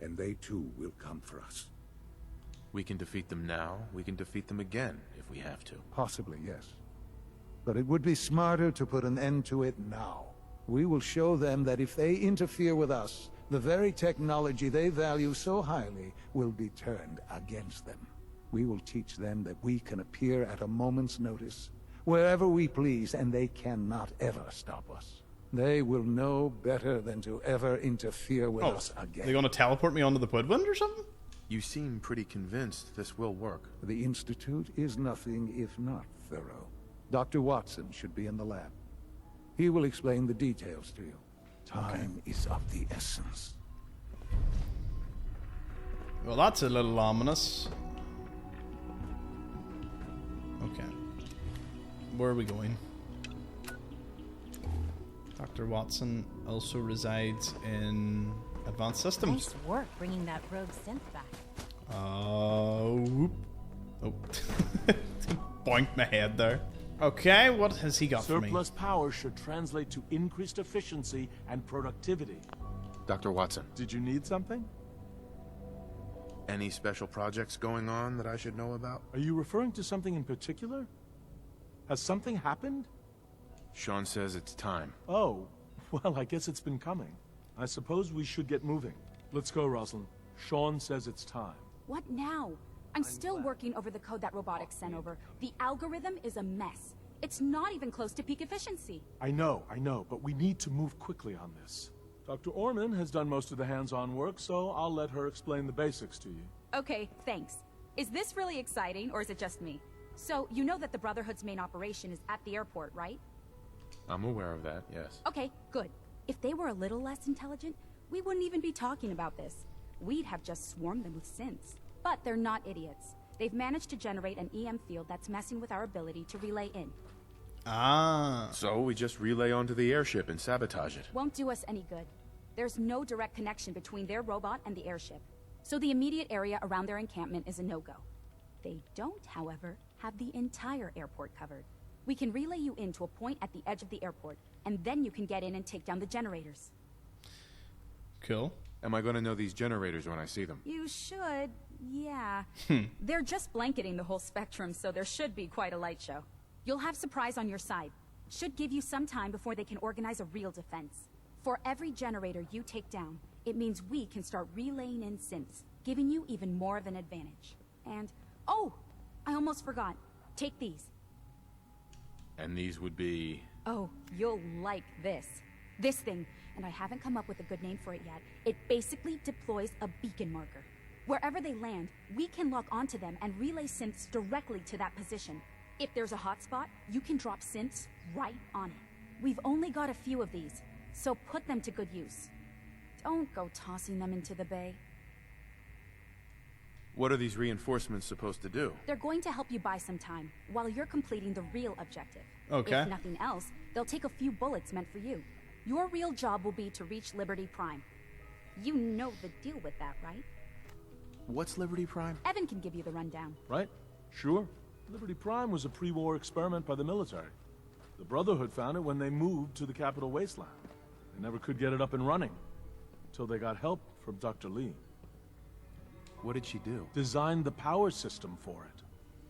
And they too will come for us. We can defeat them now, we can defeat them again, if we have to. Possibly, yes. But it would be smarter to put an end to it now. We will show them that if they interfere with us, the very technology they value so highly will be turned against them. We will teach them that we can appear at a moment's notice, wherever we please, and they cannot ever stop us. They will know better than to ever interfere with us again. They're going to teleport me onto the Woodwind or something? You seem pretty convinced this will work. The Institute is nothing if not thorough. Dr. Watson should be in the lab. He will explain the details to you. Time is of the essence. Well, that's a little ominous. Okay. Where are we going? Dr. Watson also resides in Advanced Systems. Nice work bringing that rogue synth back. Whoop. Oh. Boinked my head there. Okay, what has he got for me? Surplus power should translate to increased efficiency and productivity. Dr. Watson. Did you need something? Any special projects going on that I should know about? Are you referring to something in particular? Has something happened? Sean says it's time. Oh, well, I guess it's been coming. I suppose we should get moving. Let's go, Rosalind. Sean says it's time. What now? I'm still working over the code that robotics sent over. The algorithm is a mess. It's not even close to peak efficiency. I know, but we need to move quickly on this. Dr. Orman has done most of the hands-on work, so I'll let her explain the basics to you. Okay, thanks. Is this really exciting, or is it just me? So, you know that the Brotherhood's main operation is at the airport, right? I'm aware of that, yes. Okay, good. If they were a little less intelligent, we wouldn't even be talking about this. We'd have just swarmed them with synths. But they're not idiots. They've managed to generate an EM field that's messing with our ability to relay in. Ah. So we just relay onto the airship and sabotage it. Won't do us any good. There's no direct connection between their robot and the airship. So the immediate area around their encampment is a no-go. They don't, however, have the entire airport covered. We can relay you in to a point at the edge of the airport, and then you can get in and take down the generators. Cool. Am I going to know these generators when I see them? You should, yeah. They're just blanketing the whole spectrum, so there should be quite a light show. You'll have surprise on your side. Should give you some time before they can organize a real defense. For every generator you take down, it means we can start relaying in synths, giving you even more of an advantage. And, oh, I almost forgot. Take these. And these would be... Oh, you'll like this. This thing, and I haven't come up with a good name for it yet, it basically deploys a beacon marker. Wherever they land, we can lock onto them and relay synths directly to that position. If there's a hotspot, you can drop synths right on it. We've only got a few of these, so put them to good use. Don't go tossing them into the bay. What are these reinforcements supposed to do? They're going to help you buy some time, while you're completing the real objective. Okay. If nothing else, they'll take a few bullets meant for you. Your real job will be to reach Liberty Prime. You know the deal with that, right? What's Liberty Prime? Evan can give you the rundown. Right? Sure. Liberty Prime was a pre-war experiment by the military. The Brotherhood found it when they moved to the capital wasteland. They never could get it up and running, until they got help from Dr. Lee. What did she do? Designed the power system for it.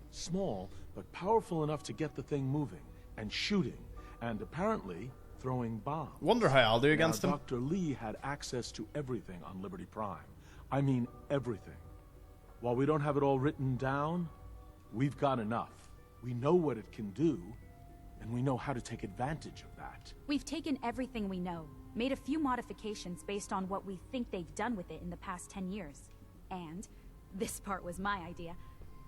Small, but powerful enough to get the thing moving, and shooting, and apparently throwing bombs. Wonder how I'll do against him. Dr. Lee had access to everything on Liberty Prime. I mean everything. While we don't have it all written down, we've got enough. We know what it can do, and we know how to take advantage of that. We've taken everything we know, made a few modifications based on what we think they've done with it in the past 10 years. And, this part was my idea,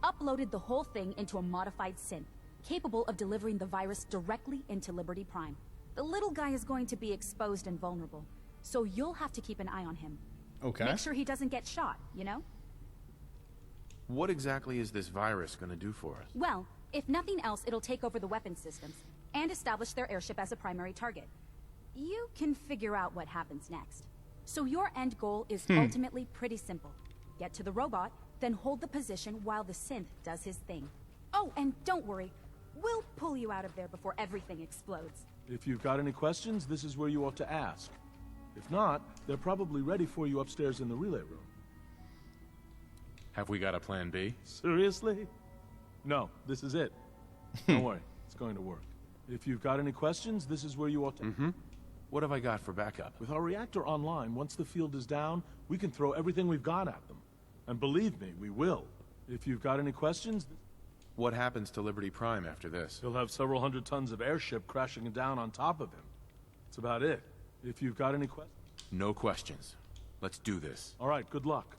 uploaded the whole thing into a modified synth, capable of delivering the virus directly into Liberty Prime. The little guy is going to be exposed and vulnerable, so you'll have to keep an eye on him. Okay. Make sure he doesn't get shot, you know? What exactly is this virus going to do for us? Well, if nothing else, it'll take over the weapon systems, and establish their airship as a primary target. You can figure out what happens next. So your end goal is ultimately pretty simple. Get to the robot, then hold the position while the synth does his thing. Oh, and don't worry, we'll pull you out of there before everything explodes. If you've got any questions, this is where you ought to ask. If not, they're probably ready for you upstairs in the relay room. Have we got a plan B? Seriously? No, this is it. Don't worry, it's going to work. If you've got any questions, this is where you ought to... What have I got for backup? With our reactor online, once the field is down, we can throw everything we've got at them. And believe me, we will. If you've got any questions... What happens to Liberty Prime after this? He'll have several hundred tons of airship crashing down on top of him. That's about it. If you've got any questions... No questions. Let's do this. All right, good luck.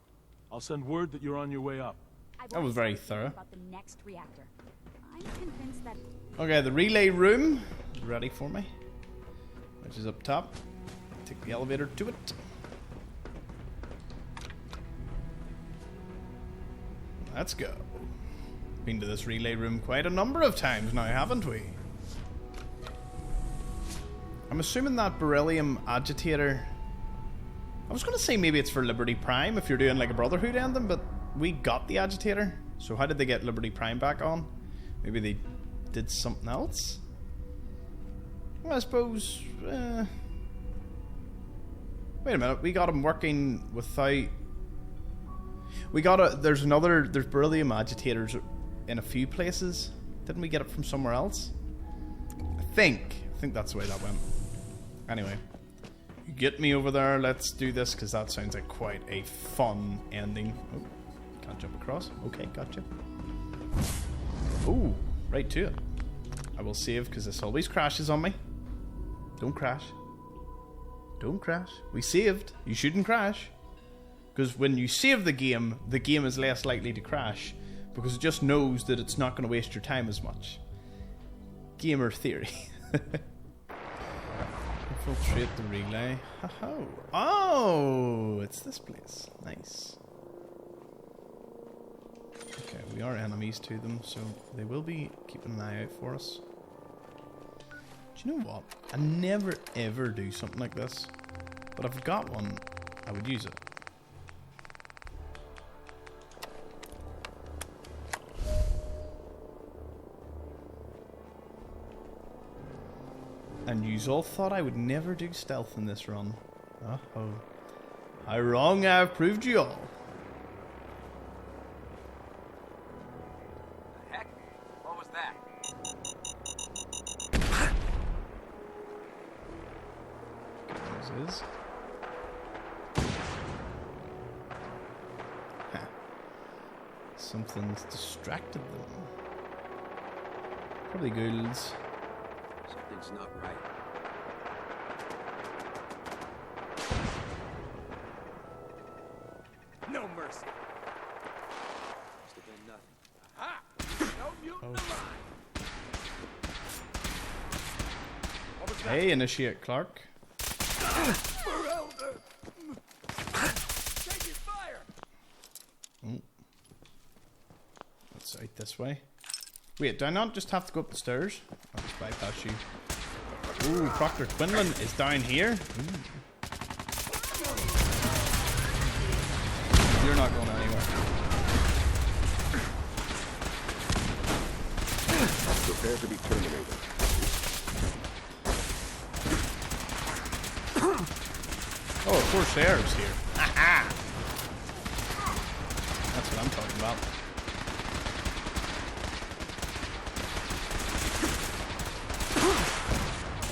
I'll send word that you're on your way up. That was very thorough. About the next reactor. I'm convinced that... Okay, the relay room is ready for me, which is up top. Take the elevator to it. Let's go. been to this relay room quite a number of times now, haven't we? I'm assuming that beryllium agitator... I was going to say maybe it's for Liberty Prime if you're doing like a Brotherhood ending, but we got the agitator. So how did they get Liberty Prime back on? Maybe they did something else? Well, I suppose... Wait a minute, we got him working without... There's beryllium agitators in a few places. Didn't we get it from somewhere else? I think that's the way that went. Anyway, you get me over there. Let's do this because that sounds like quite a fun ending. Oh, can't jump across. Okay, gotcha. Ooh, right to it. I will save because this always crashes on me. Don't crash. Don't crash. We saved. You shouldn't crash. Because when you save the game is less likely to crash because it just knows that it's not going to waste your time as much. Gamer theory. Infiltrate the relay. Oh, it's this place. Nice. Okay, we are enemies to them, so they will be keeping an eye out for us. Do you know what? I never ever do something like this, but if I've got one, I would use it. And yous all thought I would never do stealth in this run. Oh. How wrong I've proved you all. The heck? What was that? This is. Something's distracted them. Probably ghouls. Something's not right. No mercy. Must have been nothing. Aha! No mutant alive. What was that? Hey, Initiate Clark. For Elder. Taking fire. Oh. Let's out this way. Wait, do I not just have to go up the stairs? I'll just bypass you. Ooh, Proctor Quinlan is down here. Ooh. You're not going anywhere. Prepare to be terminated. Oh, of course, Corsair's here. Aha! That's what I'm talking about.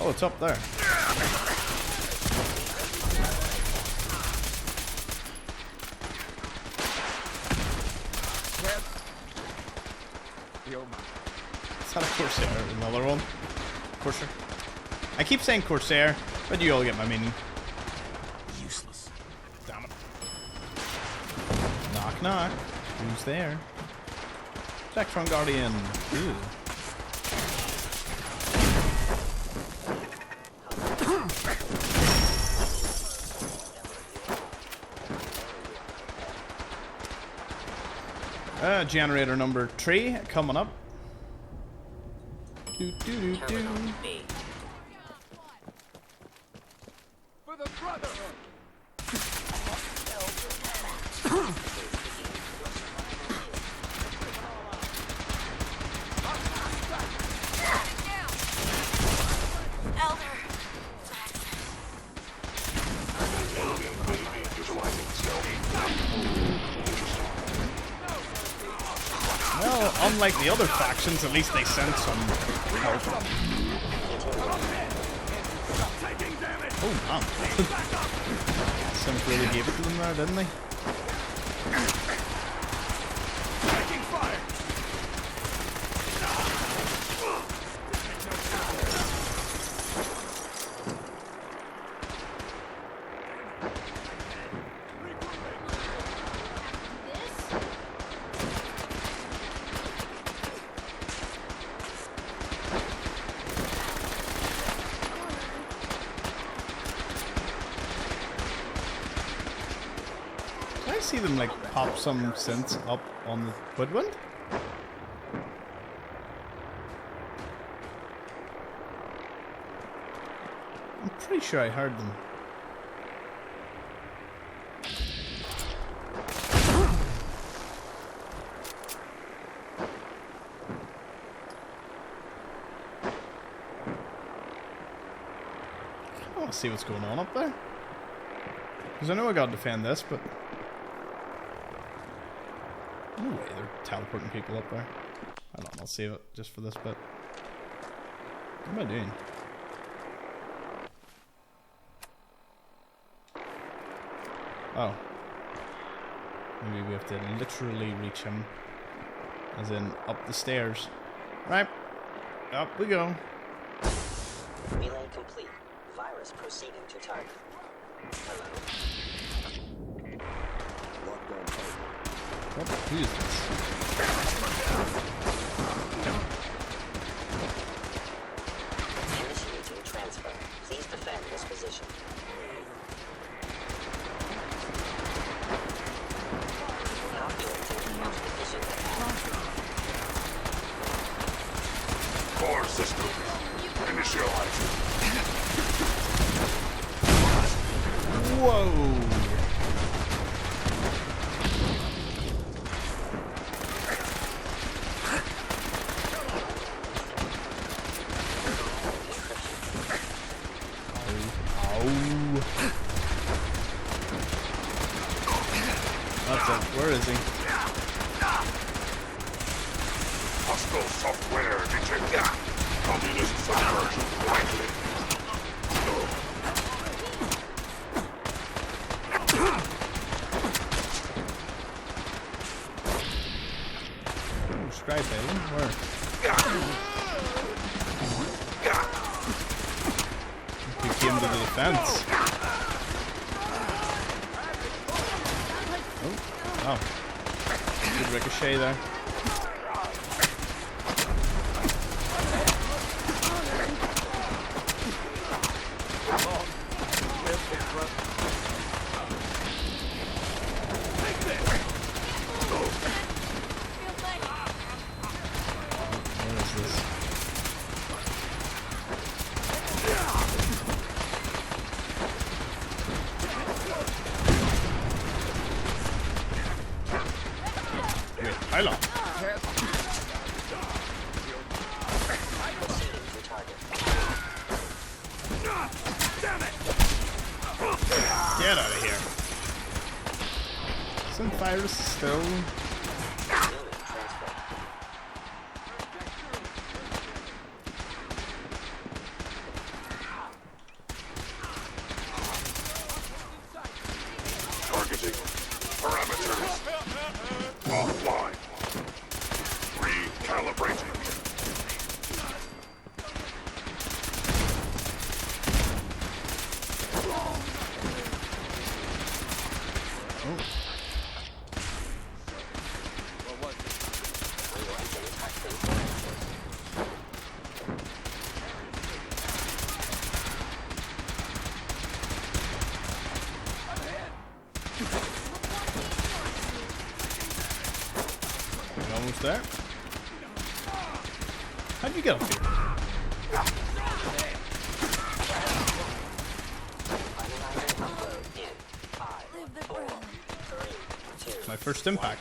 Oh, it's up there. Is that a Corsair? Another one? Corsair? I keep saying Corsair, but you all get my meaning. Useless. Damn it. Knock, knock. Who's there? Spectron Guardian. Ew. Generator number 3 coming up. Do, do, do, do. For the Brotherhood. Well, unlike the other factions, at least they sent some help. Oh man. Some really gave it to them there, didn't they? See them like pop some synths up on the woodwind? pretty sure I heard them. I want to see what's going on up there. Because I know I gotta defend this, but... No way they're teleporting people up there. Hold on, I'll save it just for this bit. What am I doing? Oh. Maybe we have to literally reach him. As in, up the stairs. Right. Up we go. Relay complete. Virus proceeding to target. Hello. What? Who is this? Initiating transfer. Please defend this position. Calculating multiplication capacity. Core system. Initialized. Whoa! Where is he? Hostile software detected. Communist subversion likely. Oh, Scribe Island? Where? He came to the defense. Oh. Good ricochet there. Where is this? Hello. Get out of here. Some virus still. Targeting. Parameters. Offline. Recalibrating. Almost there. How'd you get up here? My first impact.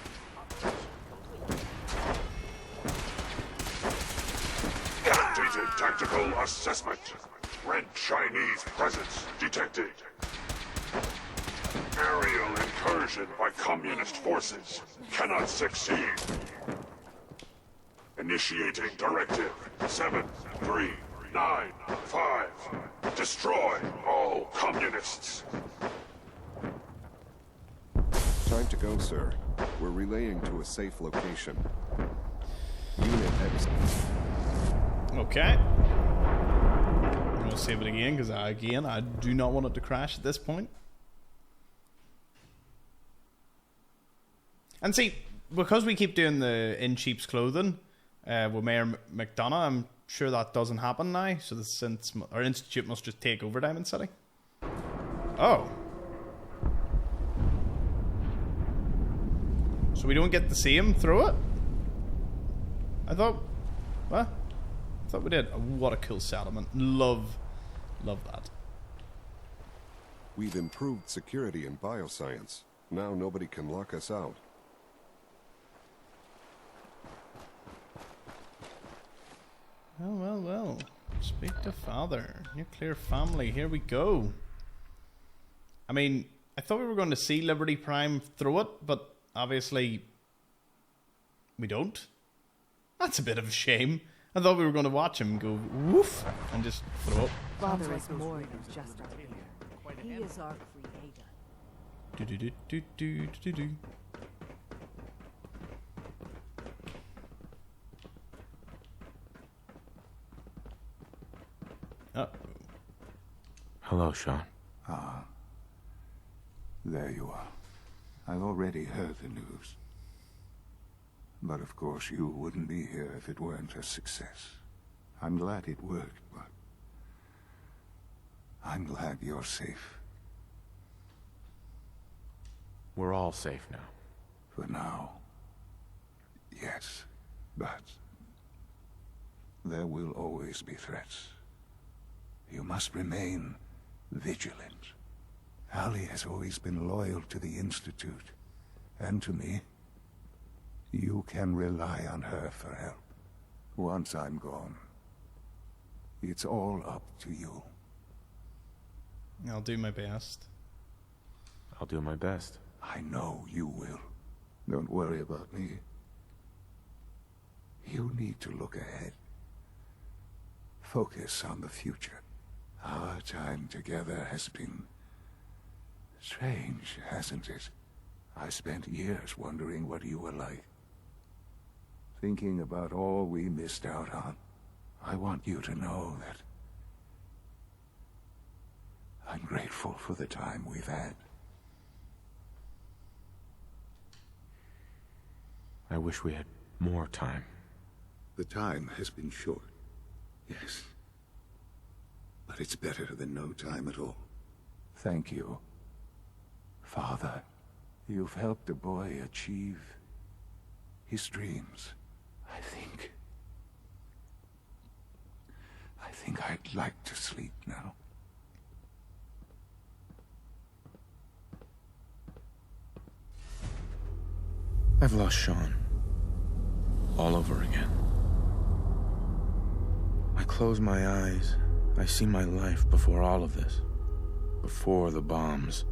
Updated tactical assessment. Red Chinese presence detected. Aerial incursion by communist forces cannot succeed. Initiating directive 7395. Destroy all communists. Time to go, sir. We're relaying to a safe location. Unit X. Okay. I'm gonna save it again because I do not want it to crash at this point. And see, because we keep doing the in sheep's clothing with Mayor McDonough, I'm sure that doesn't happen now. So our institute must just take over Diamond City. Oh. So we don't get to see him through it? I thought... What? I thought we did. Oh, what a cool settlement. Love that. We've improved security in bioscience. Now nobody can lock us out. Well, well, well. Speak to father. Nuclear family. Here we go. I mean, I thought we were going to see Liberty Prime throw it, but obviously we don't. That's a bit of a shame. I thought we were going to watch him go woof and just throw it. Father is more than just our leader. He is our creator. Do-do-do-do-do-do-do. Hello, Sean. Ah. There you are. I've already heard the news. But of course you wouldn't be here if it weren't a success. I'm glad it worked, but I'm glad you're safe. We're all safe now. For now. Yes, but there will always be threats. You must remain vigilant. Allie has always been loyal to the Institute, and to me. You can rely on her for help. Once I'm gone, it's all up to you. I'll do my best. I'll do my best. I know you will. Don't worry about me. You need to look ahead. Focus on the future. Our time together has been strange, hasn't it? I spent years wondering what you were like. Thinking about all we missed out on. I want you to know that I'm grateful for the time we've had. I wish we had more time. The time has been short, yes. But it's better than no time at all. Thank you, Father. You've helped a boy achieve his dreams. I think I'd like to sleep now. I've lost Sean. All over again. I close my eyes. I see my life before all of this. Before the bombs.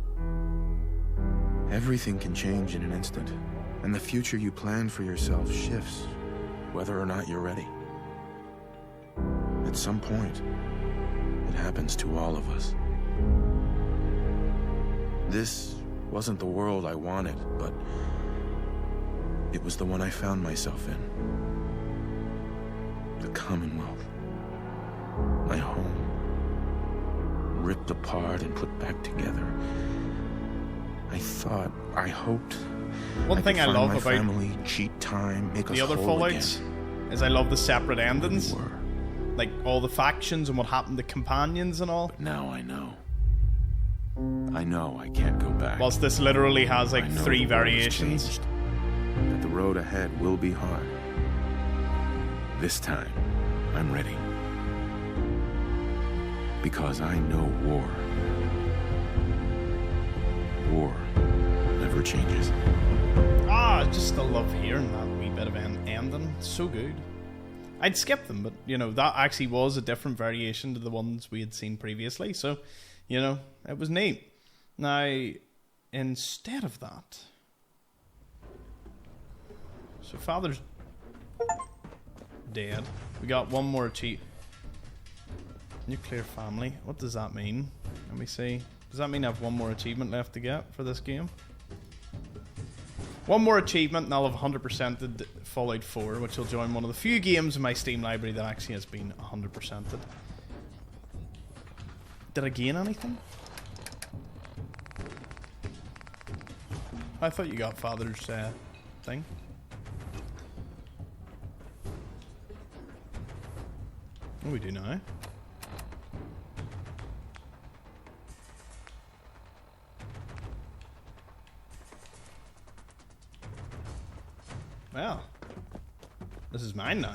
Everything can change in an instant. And the future you plan for yourself shifts, whether or not you're ready. At some point, it happens to all of us. This wasn't the world I wanted, but it was the one I found myself in. The Commonwealth. My home. Ripped apart and put back together. I hoped. One thing I love about family, cheat time, make the us other whole Fallouts again. is I love the separate endings. Like all the factions and what happened to companions and all. But now I know. I know I can't go back. Whilst this literally has like 3 the world has variations. changed, that the road ahead will be hard. This time, I'm ready. Because I know war. War never changes. I just still love hearing that wee bit of ending. So good. I'd skip them, but you know, that actually was a different variation to the ones we had seen previously. So, you know, it was neat. Now, instead of that, so Father's dead. We got one more Nuclear family. What does that mean? Let me see. Does that mean I have one more achievement left to get for this game? One more achievement and I'll have 100%ed Fallout 4, which will join one of the few games in my Steam library that actually has been 100%ed. Did I gain anything? I thought you got Father's thing. What do we do now? Well, this is mine now.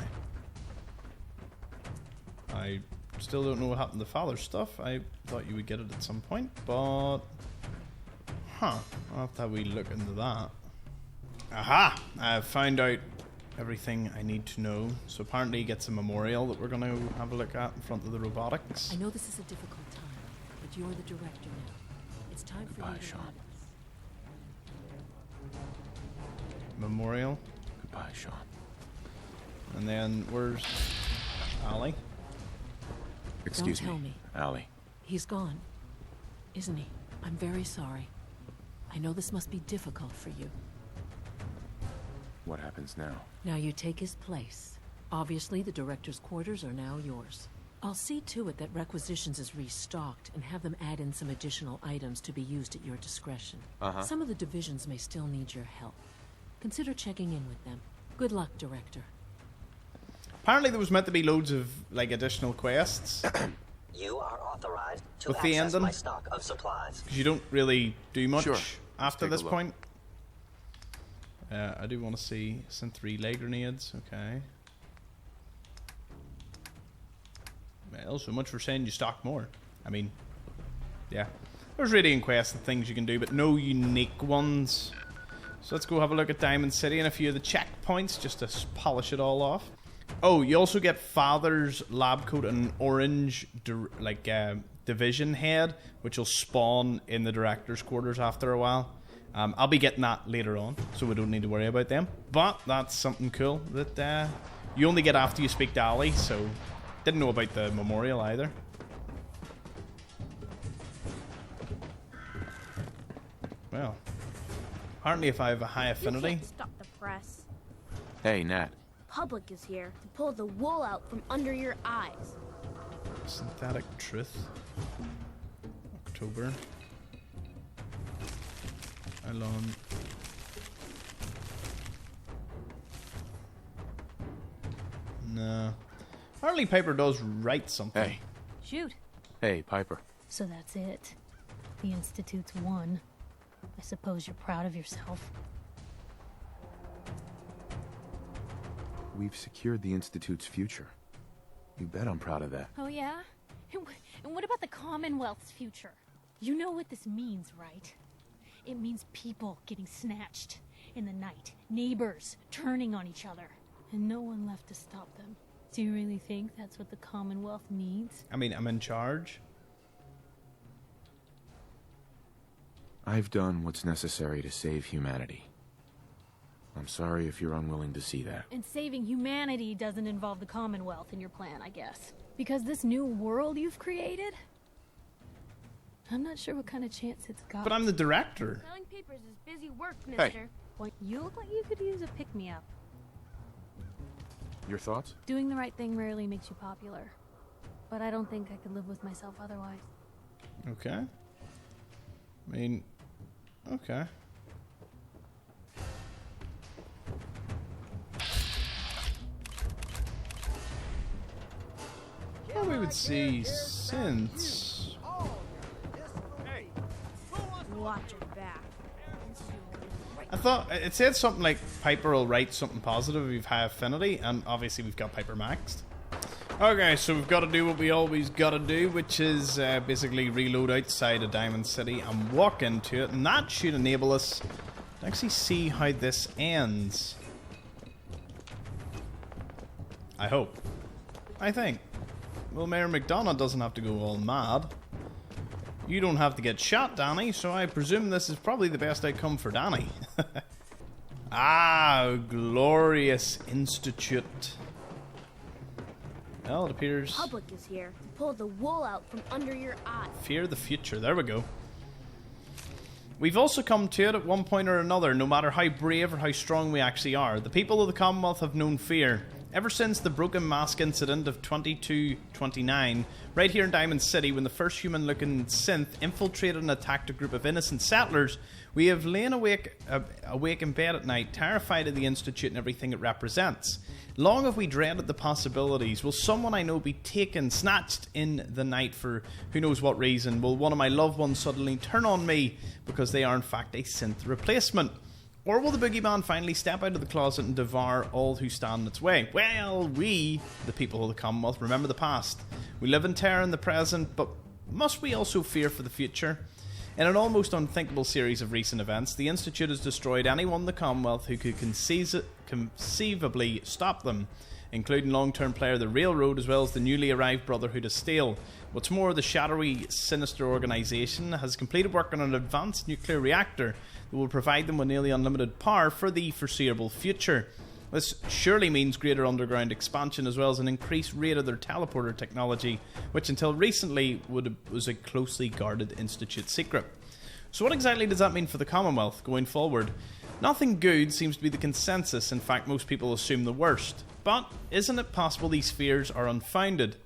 I Still don't know what happened to father's stuff. I thought you would get it at some point, but... Huh. I'll have to have a wee look into that. Aha! I've found out everything I need to know. So apparently he gets a memorial that we're going to have a look at in front of the robotics. I know this is a difficult time, but you're the director now. It's time for you to Sean. Memorial. Goodbye, Sean. And then where's Allie? Excuse Don't tell me. Allie. He's gone, isn't he? I'm very sorry. I know this must be difficult for you. What happens now? Now you take his place. Obviously, the director's quarters are now yours. I'll see to it that Requisitions is restocked and have them add in some additional items to be used at your discretion. Some of the divisions may still need your help. Consider checking in with them. Good luck, Director. Apparently there was meant to be loads of, like, additional quests. You are authorized to With the access ending? my stock of supplies. Because you don't really do much Sure. after Take a this look. point. I do want to see synth relay grenades. Okay. Well, so much for saying you stock more. I mean, yeah. There's radiant quests and things you can do, but no unique ones. So let's go have a look at Diamond City and a few of the checkpoints just to polish it all off. Oh, you also get Father's lab coat and an orange division head, which will spawn in the director's quarters after a while. I'll be getting that later on, so we don't need to worry about them. But that's something cool that you only get after you speak to Ali, so didn't know about the memorial either. Well, apparently if I have a high affinity... You can't stop the press. Hey, Nat. Public is here to pull the wool out from under your eyes. Synthetic Truth. October. Elon. No. Apparently Piper does write something. Hey. Shoot. Hey, Piper. So that's it. The Institute's won. I suppose you're proud of yourself. We've secured the Institute's future. You bet I'm proud of that. Oh, yeah? And what about the Commonwealth's future? You know what this means, right? It means people getting snatched in the night, neighbors turning on each other, and no one left to stop them. Do you really think that's what the Commonwealth needs? I mean, I'm in charge. I've done what's necessary to save humanity. I'm sorry if you're unwilling to see that. And saving humanity doesn't involve the Commonwealth in your plan, I guess. Because this new world you've created? I'm not sure what kind of chance it's got. But I'm the director. Selling papers is busy work, mister. Well, you look like you could use a pick-me-up. Your thoughts? Doing the right thing rarely makes you popular. But I don't think I could live with myself otherwise. Okay. I mean, okay. Well, we would see synths. Watch your back. I thought it said something like Piper will write something positive if you've high affinity, and obviously we've got Piper maxed. Okay, so we've got to do what we always got to do, which is basically reload outside of Diamond City and walk into it, and that should enable us to actually see how this ends. I hope. I think. Well, Mayor McDonough doesn't have to go all mad. You don't have to get shot, Danny, so I presume this is probably the best outcome for Danny. Ah, glorious institute. Well, it appears... Public is here to pull the wool out from under your eyes. Fear the future. There we go. We've also come to it at one point or another, no matter how brave or how strong we actually are. The people of the Commonwealth have known fear. Ever since the Broken Mask incident of 2229, right here in Diamond City, when the first human-looking synth infiltrated and attacked a group of innocent settlers, we have lain awake in bed at night, terrified of the Institute and everything it represents. Long have we dreaded the possibilities. Will someone I know be taken, snatched in the night for who knows what reason? Will one of my loved ones suddenly turn on me because they are in fact a synth replacement? Or will the boogeyman finally step out of the closet and devour all who stand in its way? Well, we, the people of the Commonwealth, remember the past. We live in terror in the present, but must we also fear for the future? In an almost unthinkable series of recent events, the Institute has destroyed anyone in the Commonwealth who could conceivably stop them, including long-term player The Railroad, as well as the newly arrived Brotherhood of Steel. What's more, the shadowy, sinister organisation has completed work on an advanced nuclear reactor that will provide them with nearly unlimited power for the foreseeable future. This surely means greater underground expansion, as well as an increased rate of their teleporter technology, which until recently was a closely guarded Institute secret. So what exactly does that mean for the Commonwealth going forward? Nothing good seems to be the consensus. In fact, most people assume the worst. But isn't it possible these fears are unfounded?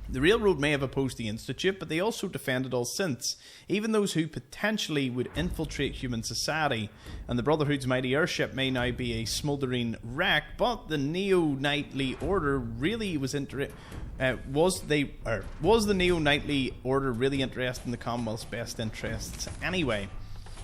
The Railroad may have opposed the Institute, but they also defended all since, even those who potentially would infiltrate human society. And the Brotherhood's mighty airship may now be a smouldering wreck, but the Neo-Knightly Order really was the Neo-Knightly Order really interested in the Commonwealth's best interests anyway?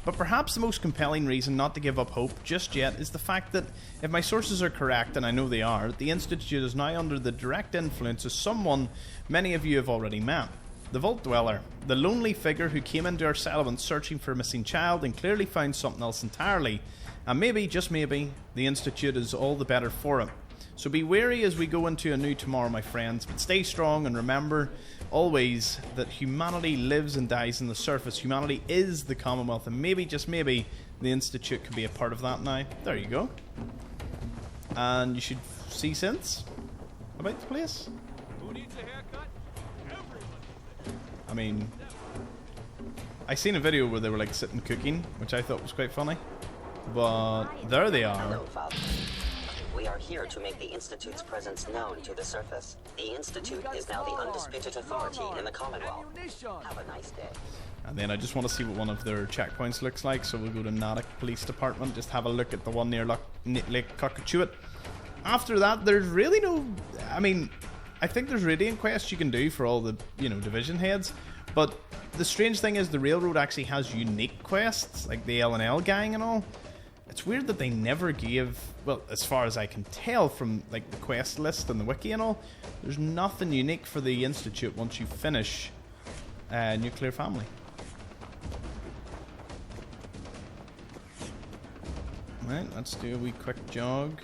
But perhaps the most compelling reason not to give up hope just yet is the fact that, if my sources are correct, and I know they are, the Institute is now under the direct influence of someone many of you have already met. The Vault Dweller, the lonely figure who came into our settlement searching for a missing child and clearly found something else entirely. And maybe, just maybe, the Institute is all the better for it. So be wary as we go into a new tomorrow, my friends, but stay strong and remember always that humanity lives and dies on the surface. Humanity is the Commonwealth, and maybe, just maybe, the Institute could be a part of that now. There you go. And you should see since about the place. Who needs a haircut? I mean, I seen a video where they were like sitting cooking, which I thought was quite funny. But there they are. Hello, Father. We are here to make the Institute's presence known to the surface. The Institute is now the undisputed authority in the Commonwealth. Have a nice day. And then I just want to see what one of their checkpoints looks like, so we'll go to Natick Police Department, just have a look at the one near Lake Cockatouet. After that, there's really no... I mean, I think there's Radiant quests you can do for all the, division heads, but the strange thing is the Railroad actually has unique quests, like the L&L gang and all. It's weird that they never gave, well, as far as I can tell from like the quest list and the wiki and all, there's nothing unique for the Institute once you finish Nuclear Family. Right, let's do a wee quick jog.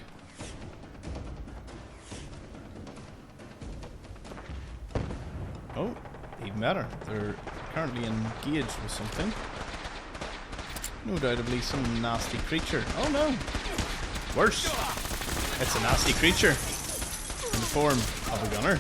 Oh, even better. They're currently engaged with something. No doubtably some nasty creature. Oh no! Worse! It's a nasty creature in the form of a gunner.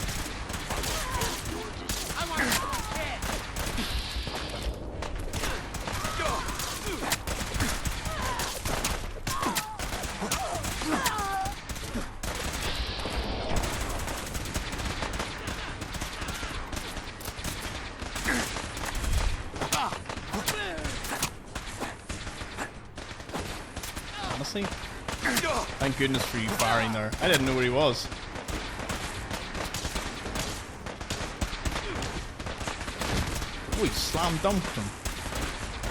Thank goodness for you firing there. I didn't know where he was. Oh, he slam dunked him.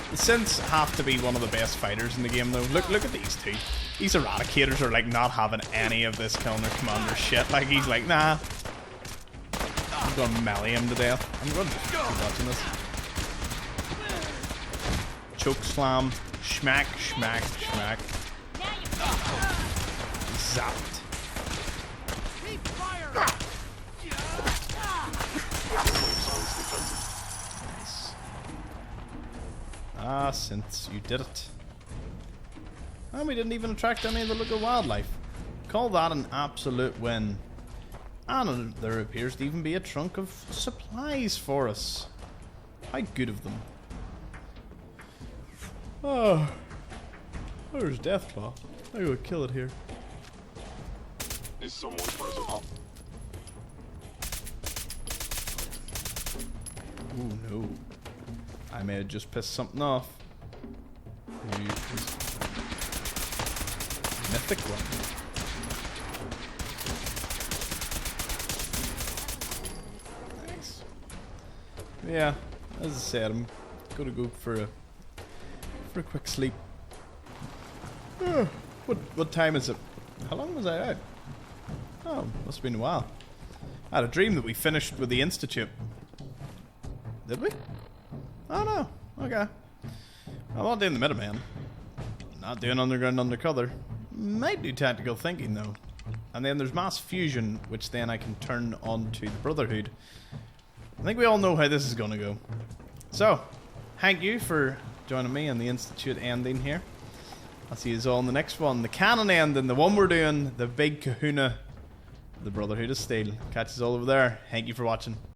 The Synths have to be one of the best fighters in the game, though. Look at these two. These Eradicators are like not having any of this killing their commander shit. Like he's like, nah. I'm gonna melee him to death. I'm gonna just keep watching this. Choke slam, schmack, schmack, schmack. Zapped. Nice. Ah, Synths, you did it. And we didn't even attract any of the local wildlife. Call that an absolute win. And there appears to even be a trunk of supplies for us. How good of them. Oh, there's Deathclaw. I would kill it here. Is someone present? Oh no. I may have just pissed something off. Mythic one. Nice. Yeah, as I said, I'm gonna go for a quick sleep. What time is it? How long was I out? Oh, must have been a while. I had a dream that we finished with the Institute. Did we? Oh no. Okay. I'm not doing the Minuteman. Not doing Underground Undercover. Might do Tactical Thinking though. And then there's Mass Fusion, which then I can turn on to the Brotherhood. I think we all know how this is going to go. So, thank you for joining me on the Institute ending here. I'll see you all in the next one. The canon ending, the one we're doing, the big kahuna, the Brotherhood of Steel. Catch us all over there. Thank you for watching.